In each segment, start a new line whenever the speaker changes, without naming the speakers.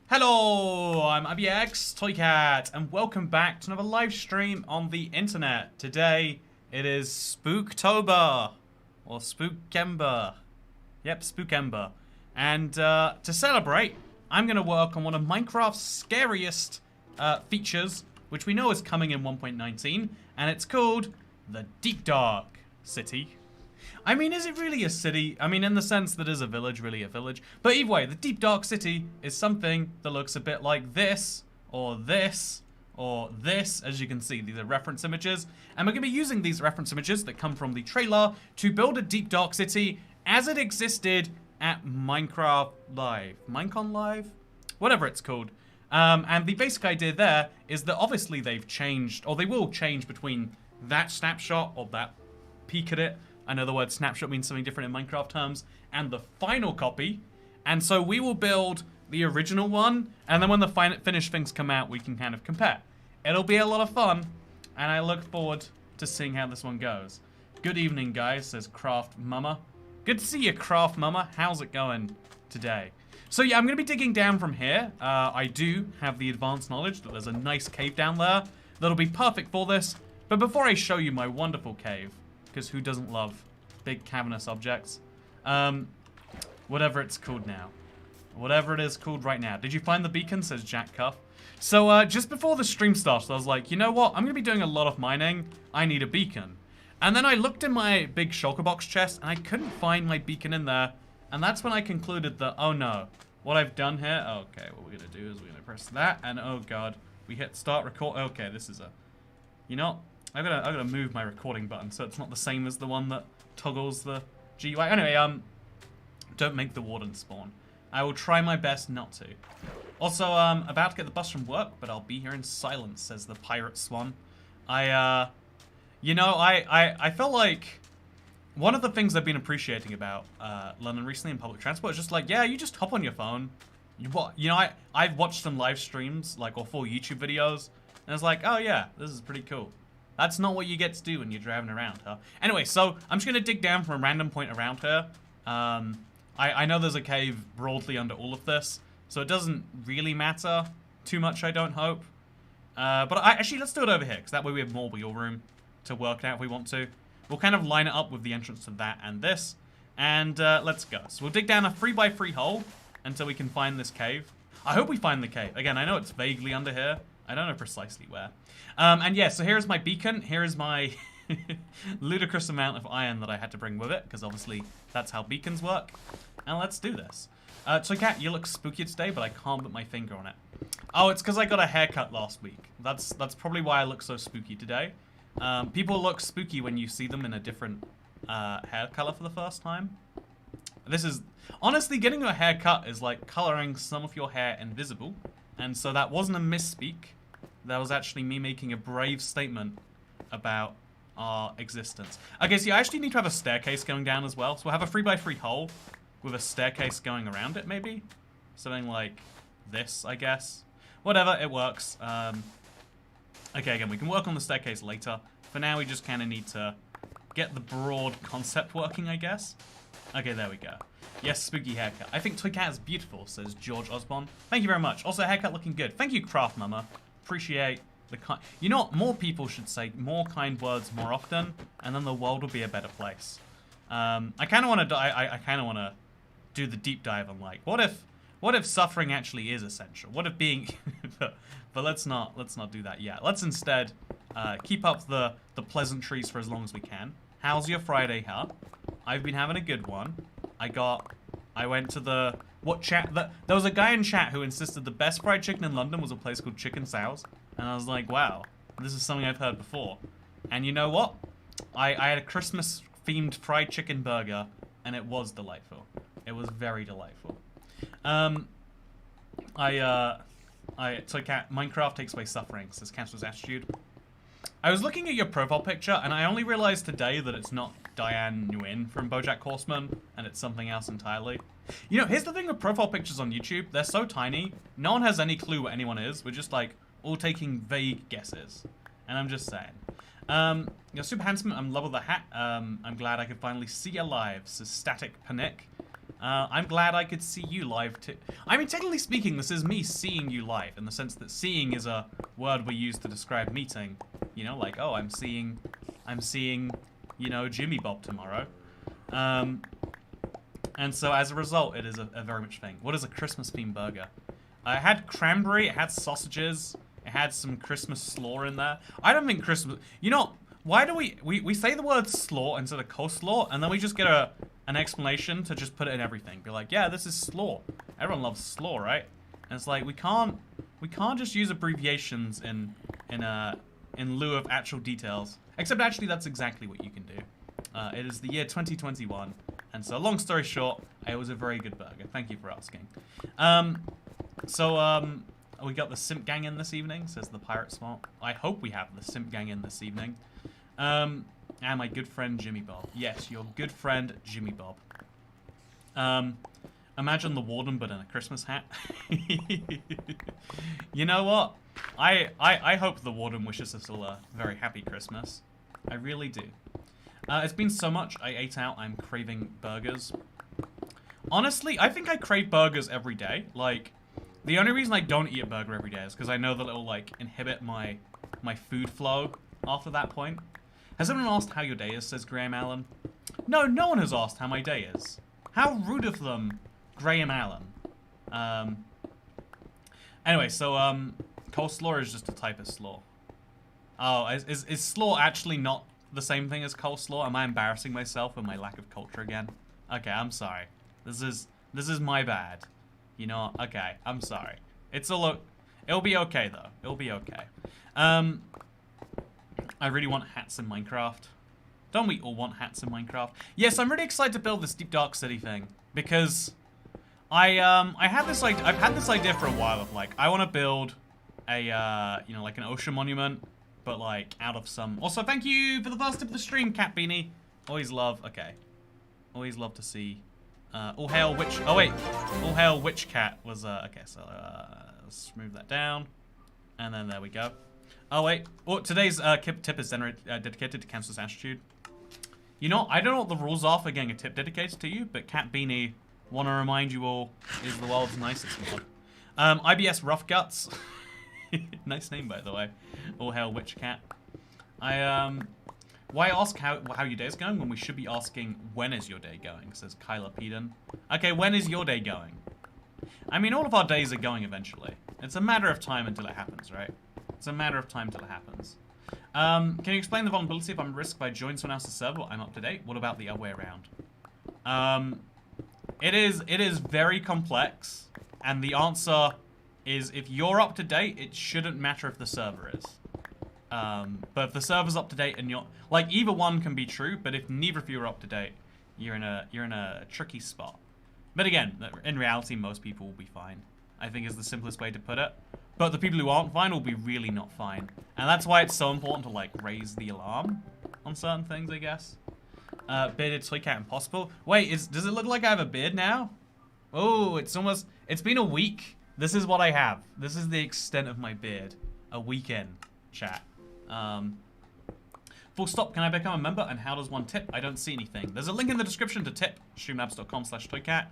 Hello, I'm ABX Toycat, and welcome back to another live stream on the internet. Today, it is Spooktober, or Spookember. Yep, Spookember. And to celebrate, I'm going to work on one of Minecraft's scariest features, which we know is coming in 1.19, and it's called the Deep Dark City. I mean, is it really a city? I mean, in the sense that is a village really a village? But either way, the Deep Dark City is something that looks a bit like this, or this, or this. As you can see, these are reference images. And we're going to be using these reference images that come from the trailer to build a Deep Dark City as it existed at Minecraft Live. Minecon Live? Whatever it's called. And the basic idea there is that obviously they've changed, or they will change between that snapshot or that peek at it. I know the word snapshot means something different in Minecraft terms, and the final copy. And so we will build the original one, and then when the finished things come out, we can kind of compare. It'll be a lot of fun, and I look forward to seeing how this one goes. Good evening, guys, says Craft Mama. Good to see you, Craft Mama. How's it going today? So yeah, I'm going to be digging down from here. I do have the advanced knowledge that there's a nice cave down there that'll be perfect for this. But before I show you my wonderful cave, because who doesn't love big cavernous objects? Whatever it's called now. Whatever it is called right now. Did you find the beacon? Says Jack Cuff. So just before the stream started, I was like, you know what? I'm going to be doing a lot of mining. I need a beacon. And then I looked in my big shulker box chest, and I couldn't find my beacon in there. And that's when I concluded that, oh no, what I've done here, okay, what we're going to do is we're going to press that, and oh god, we hit start record. Okay, this is a, you know, I've got to move my recording button so it's not the same as the one that toggles the GUI. Anyway, don't make the warden spawn. I will try my best not to. Also, about to get the bus from work, but I'll be here in silence, says the pirate swan. You know, I felt like one of the things I've been appreciating about London recently in public transport is just like, yeah, you just hop on your phone. You know, I've watched some live streams, like, or full YouTube videos, and it's like, oh yeah, this is pretty cool. That's not what you get to do when you're driving around, huh? Anyway, so I'm just going to dig down from a random point around here. I know there's a cave broadly under all of this, so it doesn't really matter too much, I don't hope. But actually, let's do it over here, because that way we have more wheel room to work out if we want to. We'll kind of line it up with the entrance to that and this, and let's go. So we'll dig down a 3x3 hole until we can find this cave. I hope we find the cave. Again, I know it's vaguely under here. I don't know precisely where. And yeah, so here's my beacon. Here is my ludicrous amount of iron that I had to bring with it, because obviously that's how beacons work. And let's do this. So Kat, you look spooky today, but I can't put my finger on it. Oh, it's because I got a haircut last week. That's probably why I look so spooky today. People look spooky when you see them in a different hair color for the first time. This is, honestly, getting a haircut is like coloring some of your hair invisible. And so that wasn't a misspeak. That was actually me making a brave statement about our existence. Okay, so you actually need to have a staircase going down as well. So we'll have a 3x3 hole with a staircase going around it, maybe? Something like this, I guess. Whatever, it works. Okay, again, we can work on the staircase later. For now, we just kind of need to get the broad concept working, I guess. Okay, there we go. Yes, spooky haircut. I think Toycat is beautiful, says George Osborne. Thank you very much. Also, haircut looking good. Thank you, Craft Mama. Appreciate the kind... You know what? More people should say more kind words more often, and then the world will be a better place. I kind of want to... I kind of want to do the deep dive on, like, what if suffering actually is essential? What if being... but let's not do that yet. Let's instead keep up the pleasantries for as long as we can. How's your Friday, huh? I've been having a good one. I went to the... What chat? There was a guy in chat who insisted the best fried chicken in London was a place called Chicken Sow's. And I was like, wow, this is something I've heard before. And you know what? I had a Christmas-themed fried chicken burger, and it was delightful. It was very delightful. So Cat, Minecraft takes away suffering, says Cancer's Attitude. I was looking at your profile picture, and I only realized today that it's not Diane Nguyen from BoJack Horseman, and it's something else entirely. You know, here's the thing with profile pictures on YouTube. They're so tiny, no one has any clue what anyone is. We're just, like, all taking vague guesses. And I'm just saying. You're super handsome. I'm in love with the hat. I'm glad I could finally see you live, says Static Panic. I'm glad I could see you live too. I mean, technically speaking, this is me seeing you live, in the sense that seeing is a word we use to describe meeting. You know, like, oh, I'm seeing, you know, Jimmy Bob tomorrow. And so as a result, it is a very much thing. What is a Christmas-themed burger? It had cranberry, it had sausages, it had some Christmas slaw in there. I don't think Christmas... You know, why do we say the word slaw instead of coleslaw, and then we just get an explanation to just put it in everything. Be like, yeah, this is slaw. Everyone loves slaw, right? And it's like, we can't just use abbreviations in lieu of actual details. Except actually, that's exactly what you can do. It is the year 2021, and so long story short, it was a very good burger. Thank you for asking. We got the Simp Gang in this evening, says the Pirate Smart. I hope we have the Simp Gang in this evening. And my good friend Jimmy Bob. Yes, your good friend Jimmy Bob. Imagine the warden but in a Christmas hat. You know what? I hope the warden wishes us all a very happy Christmas. I really do. It's been so much I ate out, I'm craving burgers. Honestly, I think I crave burgers every day. Like, the only reason I don't eat a burger every day is because I know that it'll, like, inhibit my food flow after that point. Has anyone asked how your day is, says Graham Allen? No, no one has asked how my day is. How rude of them, Graham Allen. Anyway, so, coleslaw is just a type of slaw. Oh, is slaw actually not the same thing as coleslaw? Am I embarrassing myself with my lack of culture again? Okay, I'm sorry. This is my bad. You know, okay, I'm sorry. It'll be okay though. It'll be okay. I really want hats in Minecraft. Don't we all want hats in Minecraft? Yes, I'm really excited to build this Deep Dark City thing because I've had this idea for a while of like I want to build a you know, like an ocean monument, but like out of some. Also, thank you for the first tip of the stream, Cat Beanie. Always love. Okay, always love to see. All hail witch. Oh wait, all hail witch cat was okay. So let's move that down, and then there we go. Oh wait. Oh, today's tip is dedicated to Cancer's attitude. You know, I don't know what the rules are for getting a tip dedicated to you, but Cat Beanie, want to remind you all, is the world's nicest mod. IBS Rough Guts. Nice name, by the way. All hail witch cat. Why ask how your day's going when we should be asking when is your day going, says Kyla Peden. Okay, when is your day going? I mean, all of our days are going eventually. It's a matter of time until it happens, right? It's a matter of time till it happens. Can you explain the vulnerability if I'm at risk by joining someone else's server? I'm up to date. What about the other way around? It is very complex, and the answer is if you're up to date, it shouldn't matter if the server is. But if the server's up to date and you're like either one can be true, but if neither of you are up to date, you're in a tricky spot. But again, in reality, most people will be fine. I think is the simplest way to put it. But the people who aren't fine will be really not fine. And that's why it's so important to, like, raise the alarm on certain things, I guess. Bearded toy cat impossible. Wait, does it look like I have a beard now? Oh, it's been a week. This is what I have. This is the extent of my beard. A weekend, chat. Full stop, can I become a member? And how does one tip? I don't see anything. There's a link in the description to tip, streamlabs.com/toycat.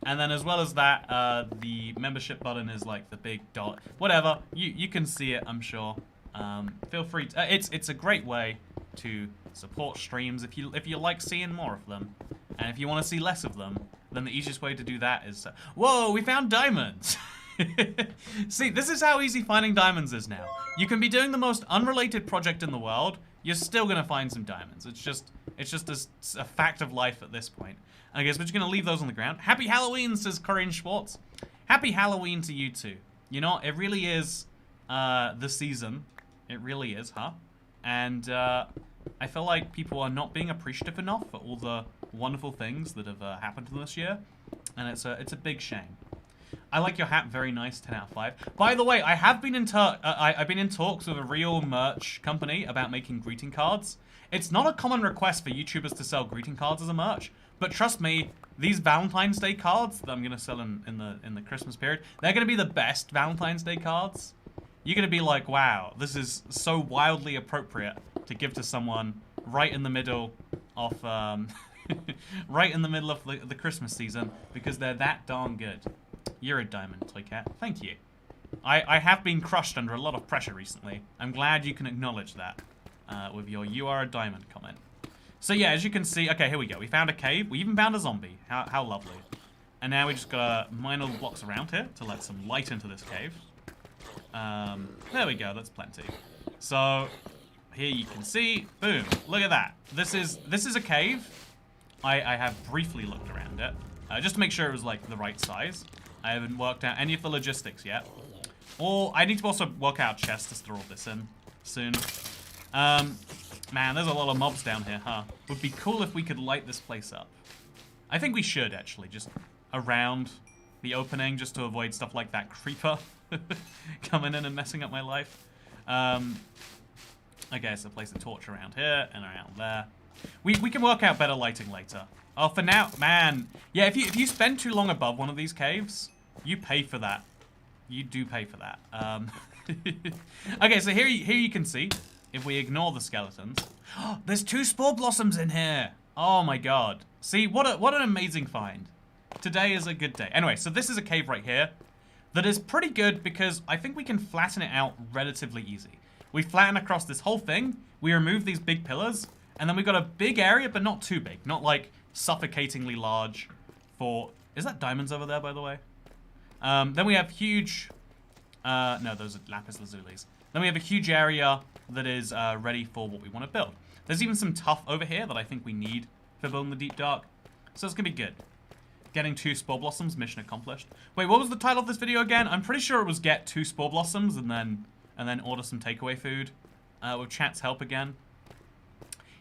And then as well as that, the membership button is like the big dot. Whatever, you can see it, I'm sure. Feel free to, it's a great way to support streams if you like seeing more of them. And if you want to see less of them, then the easiest way to do that is, whoa, we found diamonds! See, this is how easy finding diamonds is now. You can be doing the most unrelated project in the world, you're still gonna find some diamonds. It's just a fact of life at this point. I guess we're just gonna leave those on the ground. Happy Halloween, says Corinne Schwartz. Happy Halloween to you too. You know, it really is the season. It really is, huh? And I feel like people are not being appreciative enough for all the wonderful things that have happened to them this year. And it's a big shame. I like your hat, very nice, 10 out of 5. By the way, I have been I've been in talks with a real merch company about making greeting cards. It's not a common request for YouTubers to sell greeting cards as a merch, but trust me, these Valentine's Day cards that I'm gonna sell in the Christmas period, they're gonna be the best Valentine's Day cards. You're gonna be like, wow, this is so wildly appropriate to give to someone right in the middle of Right in the middle of the Christmas season because they're that darn good. You're a diamond, Toy Cat. Thank you. I have been crushed under a lot of pressure recently. I'm glad you can acknowledge that with your "you are a diamond" comment. So yeah, as you can see, okay, here we go. We found a cave. We even found a zombie. How lovely. And now we just gotta mine all the blocks around here to let some light into this cave. There we go. That's plenty. So here you can see, boom, look at that. This is a cave. I have briefly looked around it just to make sure it was like the right size. I haven't worked out any of the logistics yet. Or I need to also work out chests to store all this in soon. Man, there's a lot of mobs down here, huh? Would be cool if we could light this place up. I think we should actually, just around the opening, just to avoid stuff like that creeper coming in and messing up my life. Okay, so place a torch around here and around there. We can work out better lighting later. Oh, for now, man. Yeah, if you spend too long above one of these caves, you pay for that. You do pay for that. Okay, so here you can see, if we ignore the skeletons, there's 2 spore blossoms in here. Oh my god. See, what an amazing find. Today is a good day. Anyway, so this is a cave right here that is pretty good because I think we can flatten it out relatively easy. We flatten across this whole thing, we remove these big pillars, and then we've got a big area, but not too big. Not like suffocatingly large for... Is that diamonds over there, by the way? Then we have huge... no, those are lapis lazulis. Then we have a huge area that is ready for what we want to build. There's even some tuff over here that I think we need for building the deep dark. So it's going to be good. Getting 2 spore blossoms, mission accomplished. Wait, what was the title of this video again? I'm pretty sure it was get 2 spore blossoms and then order some takeaway food with chat's help again.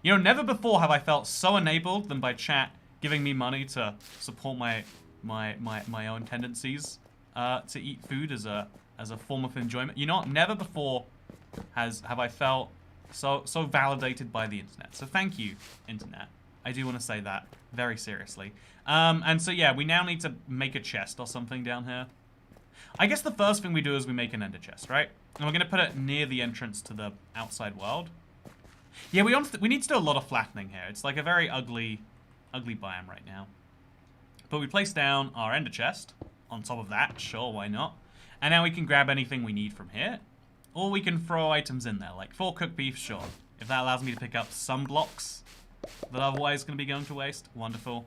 You know, never before have I felt so enabled than by chat giving me money to support my own tendencies to eat food as a form of enjoyment. You know what? Never before have I felt so validated by the internet. So thank you, internet. I do want to say that very seriously. And so yeah, we now need to make a chest or something down here. I guess the first thing we do is we make an ender chest, right? And we're going to put it near the entrance to the outside world. Yeah, we need to do a lot of flattening here. It's like a very ugly biome right now. But we place down our ender chest on top of that. Sure, why not? And now we can grab anything we need from here. Or we can throw items in there, like 4 cooked beef, sure. If that allows me to pick up some blocks that otherwise going to be going to waste, wonderful.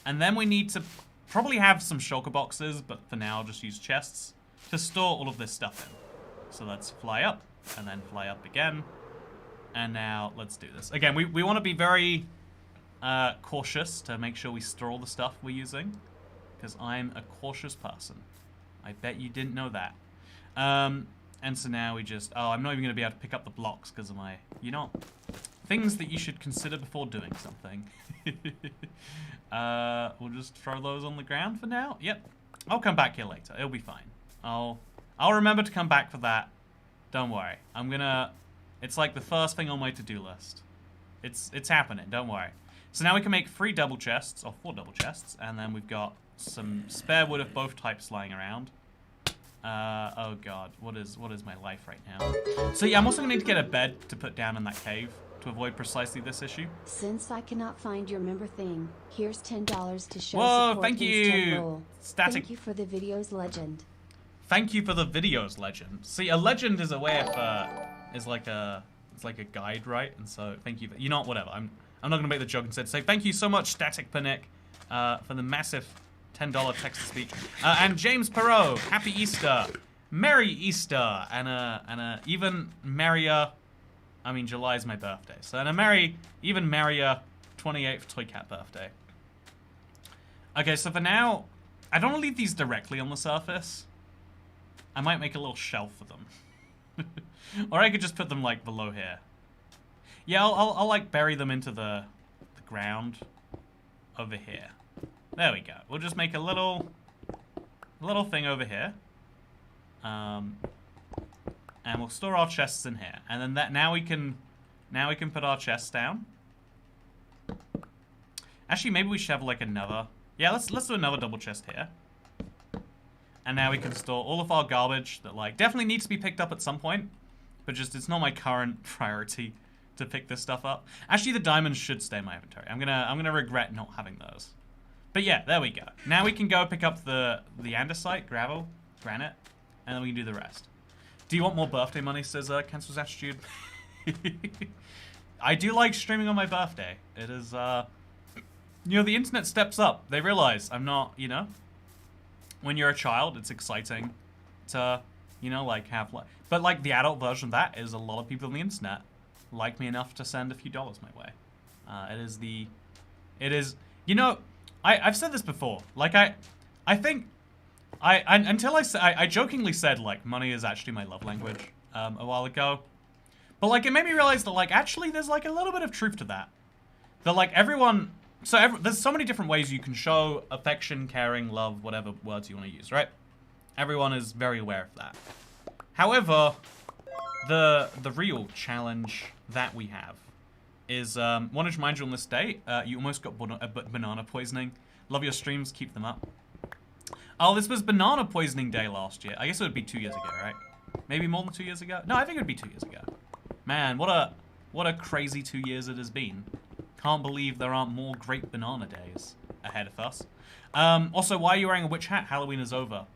And then we need to probably have some shulker boxes, but for now I'll just use chests to store all of this stuff in. So let's fly up, and then fly up again. And now let's do this. Again, we want to be very cautious to make sure we store all the stuff we're using, because I'm a cautious person. I bet you didn't know that. And so now we just... Oh, I'm not even going to be able to pick up the blocks because of my... You know, things that you should consider before doing something. We'll just throw those on the ground for now. Yep. I'll come back here later. It'll be fine. I'll remember to come back for that. Don't worry. I'm gonna... It's like the first thing on my to-do list. It's happening. Don't worry. So now we can make 3 double chests, or 4 double chests, and then we've got some spare wood of both types lying around. Oh god, what is my life right now? So yeah, I'm also gonna need to get a bed to put down in that cave to avoid precisely this issue.
Since I cannot find your member thing, here's $10 to show
Whoa,
support.
thank you, Static.
Thank you for the video's legend.
Thank you for the video's legend. See, a legend is a way of it's like a guide, right? And so thank you. You know what? Whatever. I'm not gonna make the joke instead. Say thank you so much, Static Panic, for the massive $10 text-to-speech. And James Perot, happy Easter. Merry Easter. And a even merrier, I mean, July's my birthday. So, and a even merrier 28th Toy Cat birthday. Okay, so for now, I don't want to leave these directly on the surface. I might make a little shelf for them. Or I could just put them, like, below here. Yeah, I'll like, bury them into the ground over here. There we go. We'll just make a little thing over here. And we'll store our chests in here. And then now we can put our chests down. Actually, maybe we should have like another. Yeah, let's do another double chest here. And now we can store all of our garbage that like definitely needs to be picked up at some point, but just it's not my current priority to pick this stuff up. Actually, the diamonds should stay in my inventory. I'm gonna regret not having those. But yeah, there we go. Now we can go pick up the andesite, gravel, granite, and then we can do the rest. Do you want more birthday money, says Cancer's Attitude? I do like streaming on my birthday. It is, you know, the internet steps up. They realize I'm not, you know, when you're a child, it's exciting to, you know, like have like, but like the adult version of that is a lot of people on the internet like me enough to send a few dollars my way. It is, you know, I've said this before. Like I think, until I jokingly said like money is actually my love language a while ago, but like it made me realize that like actually there's like a little bit of truth to that. That like everyone, there's so many different ways you can show affection, caring, love, whatever words you want to use, right? Everyone is very aware of that. However, the real challenge that we have is, wanted to remind you on this day, you almost got banana poisoning. Love your streams, keep them up. Oh, this was banana poisoning day last year. I guess it would be 2 years ago, right? Maybe more than 2 years ago? No, I think it would be 2 years ago. Man, what a crazy 2 years it has been. Can't believe there aren't more great banana days ahead of us. Also, why are you wearing a witch hat? Halloween is over.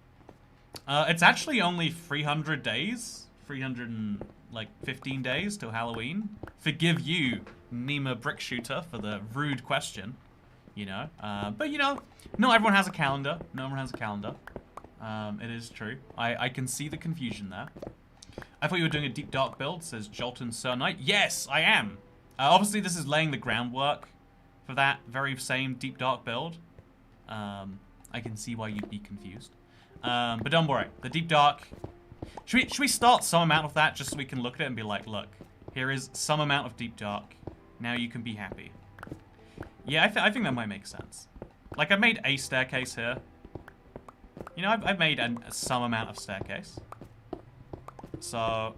It's actually only 300 days. 315 days till Halloween. Forgive you, Nima Brickshooter, for the rude question. You know, but you know, not everyone has a calendar. No one has a calendar. It is true. I can see the confusion there. I thought you were doing a deep dark build, says Jolton Sir Knight. Yes, I am. Obviously, this is laying the groundwork for that very same deep dark build. I can see why you'd be confused. But don't worry, the deep dark. Should we start some amount of that just so we can look at it and be like, look, here is some amount of deep dark. Now you can be happy. Yeah, I think that might make sense. Like, I've made a staircase here. You know, I've made some amount of staircase. So,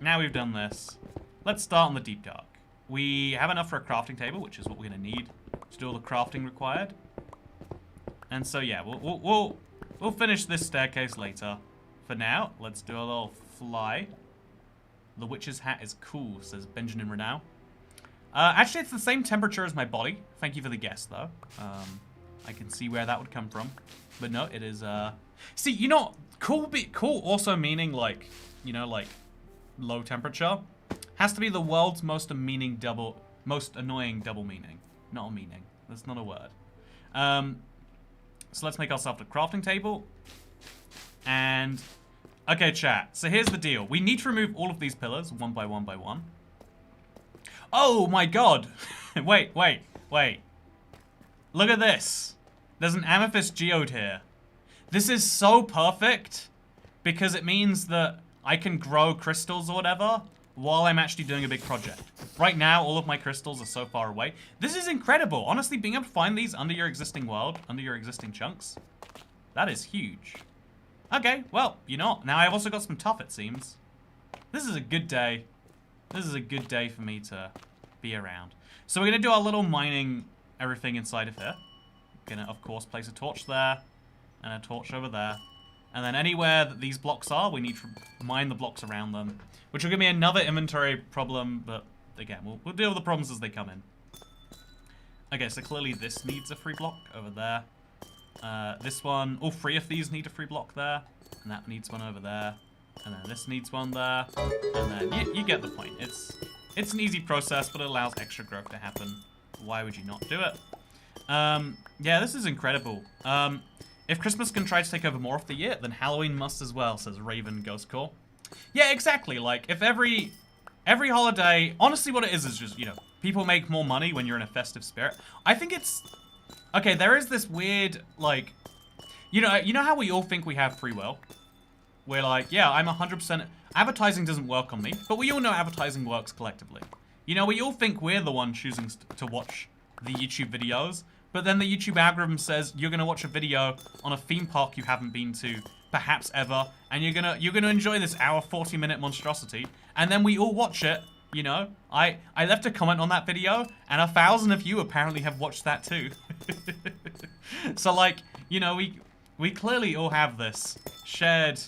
now we've done this. Let's start on the deep dark. We have enough for a crafting table, which is what we're going to need to do all the crafting required. And so, yeah, we'll finish this staircase later. For now, let's do a little fly. The witch's hat is cool, says Benjamin Renau. Actually, it's the same temperature as my body. Thank you for the guess, though. I can see where that would come from. But no, it is, See, you know, cool also meaning, like, you know, like, low temperature. Has to be the world's most annoying double meaning. Not a meaning. That's not a word. So let's make ourselves a crafting table. And, okay, chat. So here's the deal. We need to remove all of these pillars, one by one by one. Oh my god. Wait. Look at this. There's an amethyst geode here. This is so perfect because it means that I can grow crystals or whatever while I'm actually doing a big project. Right now, all of my crystals are so far away. This is incredible. Honestly, being able to find these under your existing world, under your existing chunks, that is huge. Okay, well, you know, now I've also got some tuff, it seems. This is a good day. This is a good day for me to be around. So we're going to do our little mining everything inside of here. Going to, of course, place a torch there and a torch over there. And then anywhere that these blocks are, we need to mine the blocks around them, which will give me another inventory problem, but again, we'll deal with the problems as they come in. Okay, so clearly this needs a free block over there. This one, all three of these need a free block there, and that needs one over there, and then this needs one there, and then you get the point. It's an easy process, but it allows extra growth to happen. Why would you not do it? Yeah, this is incredible. If Christmas can try to take over more of the year, then Halloween must as well, says Raven Ghost Core. Yeah, exactly. Like, if every holiday, honestly what it is just, you know, people make more money when you're in a festive spirit. I think it's, okay, there is this weird, like, you know how we all think we have free will? We're like, yeah, I'm 100%, advertising doesn't work on me, but we all know advertising works collectively. You know, we all think we're the one choosing to watch the YouTube videos, but then the YouTube algorithm says you're gonna watch a video on a theme park you haven't been to, perhaps ever, and you're gonna enjoy this hour 40-minute monstrosity, and then we all watch it. You know, I left a comment on that video, and 1,000 of you apparently have watched that too. So like, you know, we clearly all have this shared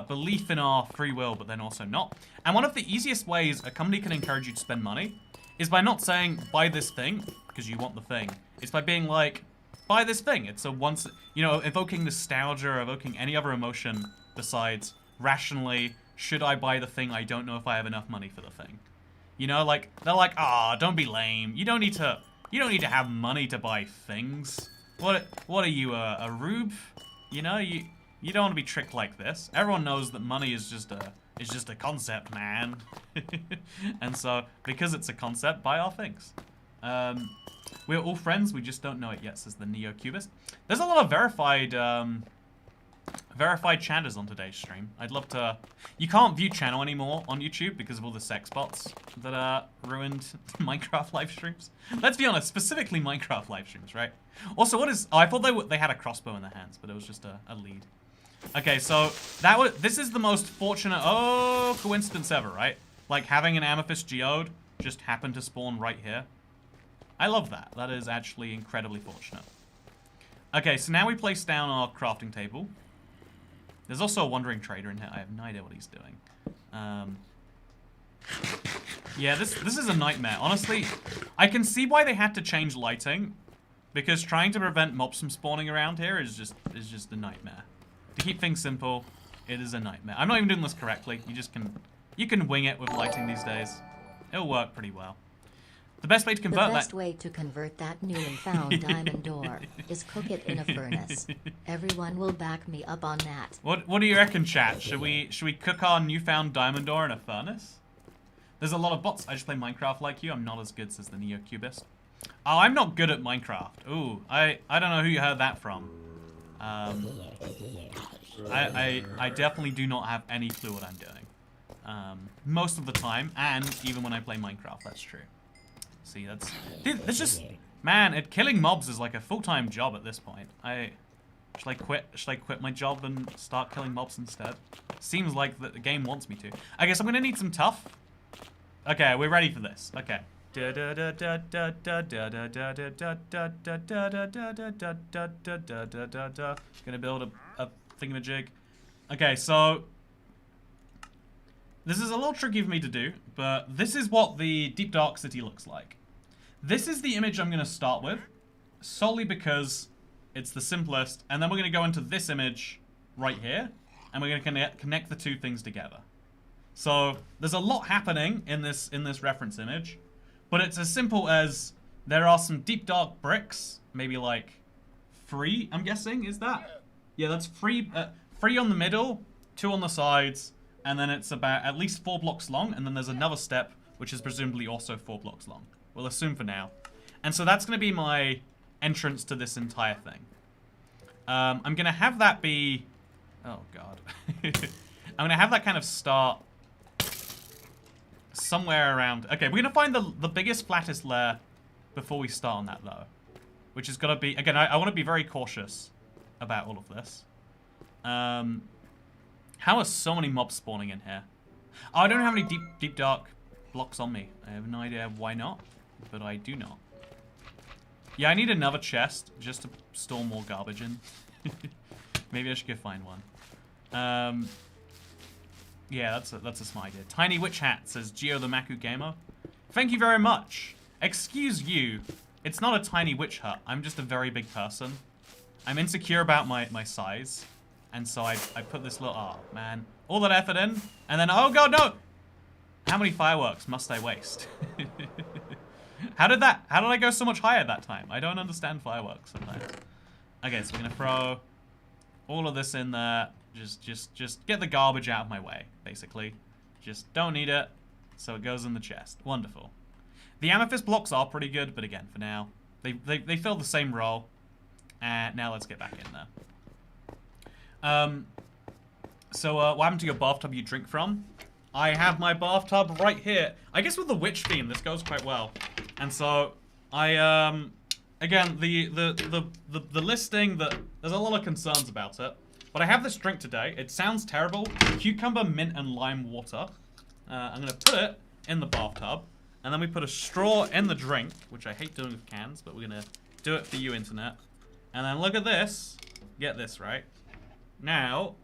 belief in our free will, but then also not. And one of the easiest ways a company can encourage you to spend money is by not saying, buy this thing, because you want the thing. It's by being like, buy this thing. It's a once, you know, evoking nostalgia or evoking any other emotion besides rationally, should I buy the thing? I don't know if I have enough money for the thing. You know, like, they're like, ah, don't be lame. You don't need to have money to buy things. What are you, a rube? You know, you don't want to be tricked like this. Everyone knows that money is just a concept, man. And so, because it's a concept, buy our things. We're all friends, we just don't know it yet, says the Neo-Cubist. There's a lot of verified chatters on today's stream. I'd love to... You can't view channel anymore on YouTube because of all the sex bots that ruined Minecraft live streams. Let's be honest, specifically Minecraft live streams, right? Also, what is... Oh, I thought they had a crossbow in their hands, but it was just a lead. Okay, so this is the most fortunate coincidence ever, right? Like having an amethyst geode just happened to spawn right here. I love that. That is actually incredibly fortunate. Okay, so now we place down our crafting table. There's also a wandering trader in here. I have no idea what he's doing. Yeah, this is a nightmare. Honestly, I can see why they had to change lighting, because trying to prevent mobs from spawning around here is just a nightmare. To keep things simple, it is a nightmare. I'm not even doing this correctly. You can wing it with lighting these days. It'll work pretty well. The best way to convert
The best way to convert that new and found diamond door is cook it in a furnace. Everyone will back me up on that.
What do you reckon, chat? Should we cook our newfound diamond door in a furnace? There's a lot of bots. I just play Minecraft like you. I'm not as good, says the Neo-Cubist. Oh, I'm not good at Minecraft. Ooh, I don't know who you heard that from. I definitely do not have any clue what I'm doing. Most of the time, and even when I play Minecraft, that's true. See, it's just, man, killing mobs is like a full-time job at this point. Should I quit my job and start killing mobs instead? Seems like the game wants me to. I guess I'm gonna need some tough. Okay, we're ready for this. Okay. Gonna build a thingamajig. Okay, so this is a little tricky for me to do, but this is what the Deep Dark City looks like. This is the image I'm going to start with, solely because it's the simplest, and then we're going to go into this image right here, and we're going to connect the two things together. So there's a lot happening in this reference image, but it's as simple as there are some deep dark bricks, maybe like 3, I'm guessing, is that? Yeah, that's 3 on the middle, 2 on the sides, and then it's about at least 4 blocks long, and then there's another step, which is presumably also 4 blocks long. We'll assume for now. And so that's going to be my entrance to this entire thing. I'm going to have that be... Oh, God. I'm going to have that kind of start somewhere around... Okay, we're going to find the biggest, flattest layer before we start on that, though. Which is going to be... Again, I want to be very cautious about all of this. How are so many mobs spawning in here? Oh, I don't have any deep dark blocks on me. I have no idea why not, but I do not. Yeah, I need another chest just to store more garbage in. Maybe I should go find one. Yeah, that's a smart idea. Tiny Witch Hat says Geo the Maku Gamer. Thank you very much. Excuse you. It's not a tiny witch hut. I'm just a very big person. I'm insecure about my size. And so I put this little, oh man, all that effort in, and then, oh god, no! How many fireworks must I waste? How did I go so much higher that time? I don't understand fireworks sometimes. Okay, so we're gonna throw all of this in there. Just get the garbage out of my way, basically. Just don't need it, so it goes in the chest. Wonderful. The amethyst blocks are pretty good, but again, for now, they fill the same role. And now let's get back in there. So what happened to your bathtub you drink from? I have my bathtub right here. I guess with the witch theme, this goes quite well. And so I again the listing, there's a lot of concerns about it. But I have this drink today. It sounds terrible. Cucumber, mint, and lime water. I'm gonna put it in the bathtub, and then we put a straw in the drink, which I hate doing with cans, but we're gonna do it for you, internet. And then look at this. Get this right. Now,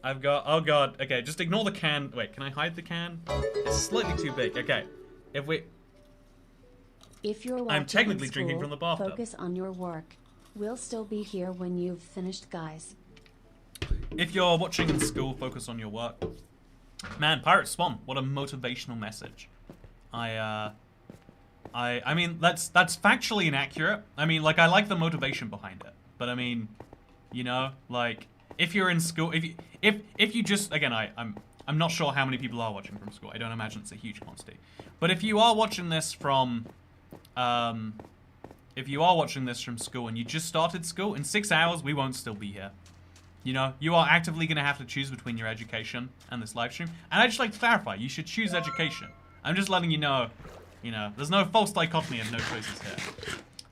I've got, oh god, okay, just ignore the can. Wait, can I hide the can? It's slightly too big. Okay, if
If you're watching
I'm technically
in
drinking
school,
from the bathtub.
focus on your work. We'll still be here when you've finished, guys.
If you're watching in school, focus on your work. Man, Pirate Swan, what a motivational message. I mean, that's factually inaccurate. I mean, like, I like the motivation behind it, but I mean, you know, like, if you're in school, if you just, again, I'm not sure how many people are watching from school. I don't imagine it's a huge quantity, but if you are watching this from, school and you just started school, in 6 hours we won't still be here. You know, you are actively going to have to choose between your education and this live stream. And I just like to clarify, you should choose education. I'm just letting you know, there's no false dichotomy of no choices here.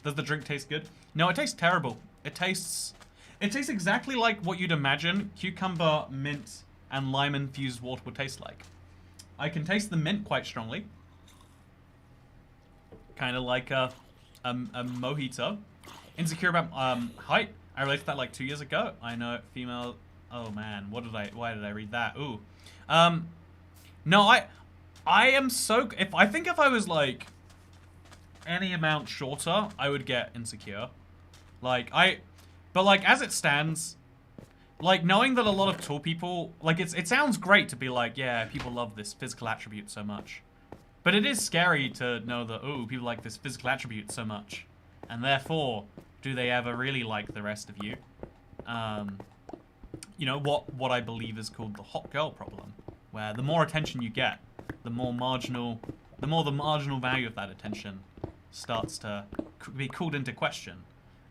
Does the drink taste good? No, it tastes terrible. It tastes exactly like what you'd imagine cucumber, mint, and lime infused water would taste like. I can taste the mint quite strongly. Kind of like a mojito. Insecure about height. I related that like 2 years ago. I know female. Oh man, why did I read that? Ooh. No, I am so. I think if I was like any amount shorter, I would get insecure. But like as it stands, like knowing that a lot of tall people, like it sounds great to be like, yeah, people love this physical attribute so much. But it is scary to know that, ooh, people like this physical attribute so much. And therefore, do they ever really like the rest of you? You know, what I believe is called the hot girl problem. Where the more attention you get, the more the marginal value of that attention starts to be called into question.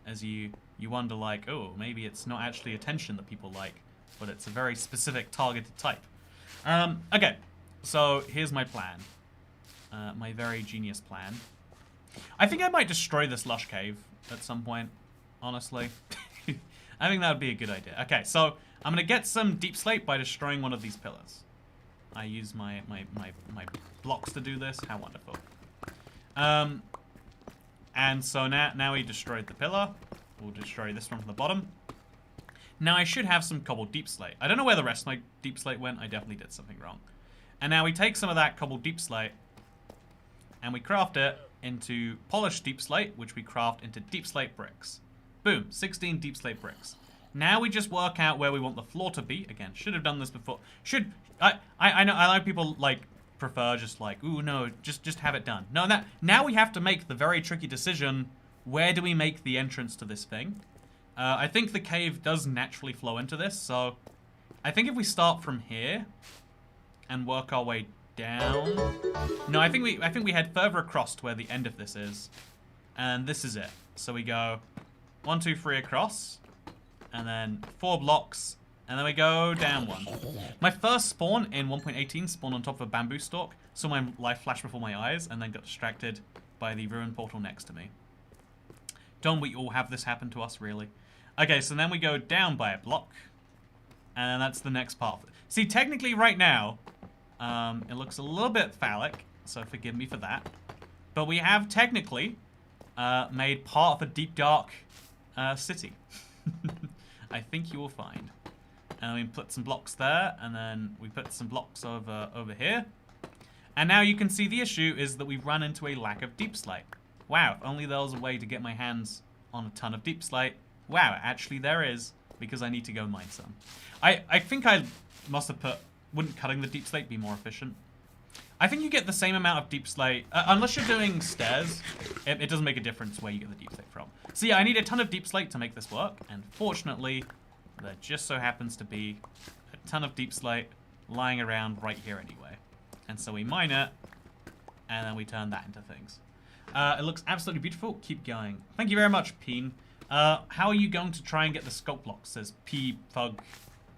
As you wonder like, oh, maybe it's not actually attention that people like, but it's a very specific targeted type. Okay, so here's my plan. My very genius plan. I think I might destroy this lush cave at some point, honestly. I think that would be a good idea. Okay, so I'm gonna get some deep slate by destroying one of these pillars. I use my blocks to do this. How wonderful. And so now we destroyed the pillar. We'll destroy this one from the bottom. Now I should have some cobbled deep slate. I don't know where the rest of my deep slate went. I definitely did something wrong. And now we take some of that cobbled deep slate and we craft it into polished deep slate, which we craft into deep slate bricks. Boom, 16 deep slate bricks. Now we just work out where we want the floor to be. Again, should have done this before. I know people like prefer just like, ooh no, just have it done. No, now we have to make the very tricky decision. Where do we make the entrance to this thing? I think the cave does naturally flow into this, so I think if we start from here and work our way down. No, I think we head further across to where the end of this is. And this is it. So we go 1, 2, 3 across. And then 4 blocks. And then we go down 1. My first spawn in 1.18 spawned on top of a bamboo stalk. Saw my life flash before my eyes and then got distracted by the ruined portal next to me. Don't we all have this happen to us, really? Okay, so then we go down by a block. And that's the next part. See, technically right now, it looks a little bit phallic, so forgive me for that. But we have technically made part of a deep, dark city. I think you will find. And we put some blocks there, and then we put some blocks over here. And now you can see the issue is that we've run into a lack of deep slate. Wow, if only there was a way to get my hands on a ton of deep slate. Wow, actually there is, because I need to go mine some. I think I must have put, wouldn't cutting the deep slate be more efficient? I think you get the same amount of deep slate, unless you're doing stairs, it doesn't make a difference where you get the deep slate from. So yeah, I need a ton of deep slate to make this work, and fortunately, there just so happens to be a ton of deep slate lying around right here anyway. And so we mine it, and then we turn that into things. It looks absolutely beautiful. Keep going. Thank you very much, Peen. How are you going to try and get the sculpt blocks? Says Bug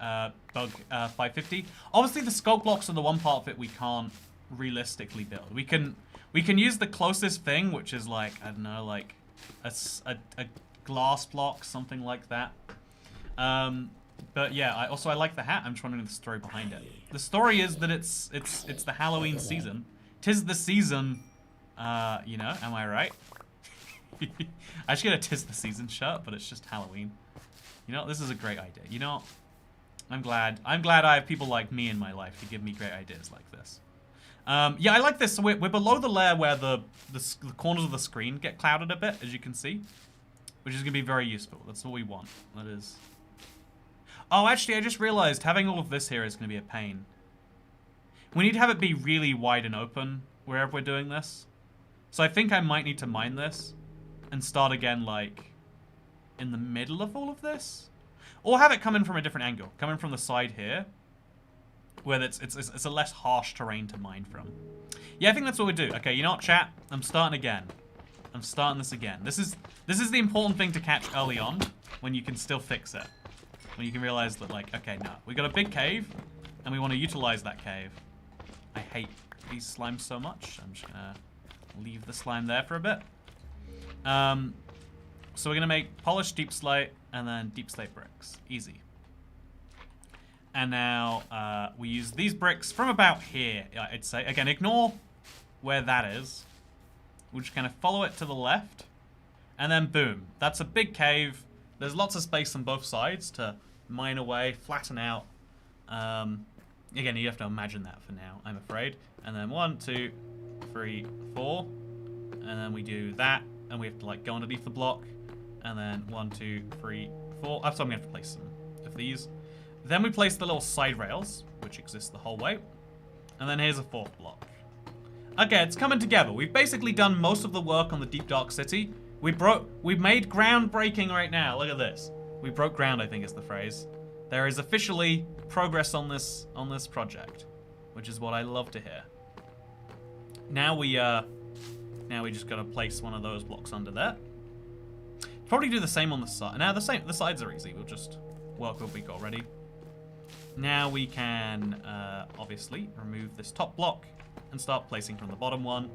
550. Obviously, the sculpt blocks are the one part of it we can't realistically build. We can use the closest thing, which is like, I don't know, like a glass block, something like that. But yeah, I like the hat. I'm just wondering the story behind it. The story is that it's the Halloween season. 'Tis the season. You know, am I right? I should get a 'tis the season shirt, but it's just Halloween. You know, this is a great idea. You know, I'm glad I have people like me in my life to give me great ideas like this. Yeah, I like this. So we're below the layer where the corners of the screen get clouded a bit, as you can see. Which is going to be very useful. That's what we want. That is... Oh, actually, I just realized having all of this here is going to be a pain. We need to have it be really wide and open wherever we're doing this. So I think I might need to mine this and start again, like, in the middle of all of this. Or have it come in from a different angle. Come in from the side here, where it's a less harsh terrain to mine from. Yeah, I think that's what we do. Okay, you know what, chat? I'm starting again. I'm starting this again. This is the important thing to catch early on, when you can still fix it. When you can realize that, like, okay, no. We got a big cave, and we want to utilize that cave. I hate these slimes so much. I'm just gonna leave the slime there for a bit. So we're gonna make polished deep slate, and then deep slate bricks. Easy. And now, we use these bricks from about here, I'd say. Again, ignore where that is. We'll just kind of follow it to the left. And then boom. That's a big cave. There's lots of space on both sides to mine away, flatten out. Again, you have to imagine that for now, I'm afraid. And then 1, 2, 3, 4. And then we do that. And we have to like go underneath the block. And then 1, 2, 3, 4. So I'm going to have to place some of these. Then we place the little side rails, which exist the whole way. And then here's a 4th block. Okay, it's coming together. We've basically done most of the work on the Deep Dark City. We've made ground breaking right now. Look at this. We broke ground, I think is the phrase. There is officially progress on this project, which is what I love to hear. Now we just gotta place one of those blocks under there. Probably do the same on the side. Now the sides are easy. We'll just work what we got ready. Now we can obviously remove this top block and start placing from the bottom one.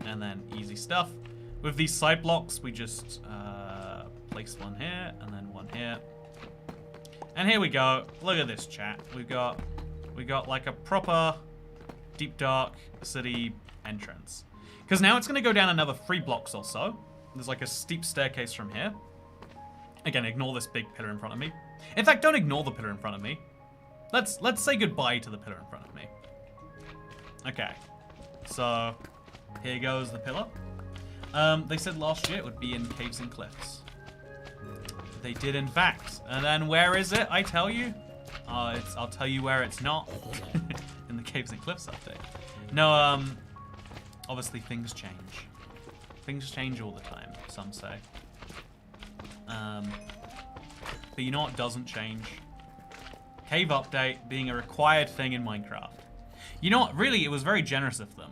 And then easy stuff. With these side blocks, we just place one here and then one here. And here we go. Look at this, chat. We got like a proper Deep Dark City entrance. Because now it's going to go down another 3 blocks or so. There's like a steep staircase from here. Again, ignore this big pillar in front of me. In fact, don't ignore the pillar in front of me. Let's say goodbye to the pillar in front of me. Okay. So, here goes the pillar. They said last year it would be in caves and cliffs. They did, in fact. And then where is it? I tell you. I'll tell you where it's not. In the caves and cliffs update. No, obviously things change. Things change all the time, some say. But you know what doesn't change? Cave update being a required thing in Minecraft. You know what? Really, it was very generous of them.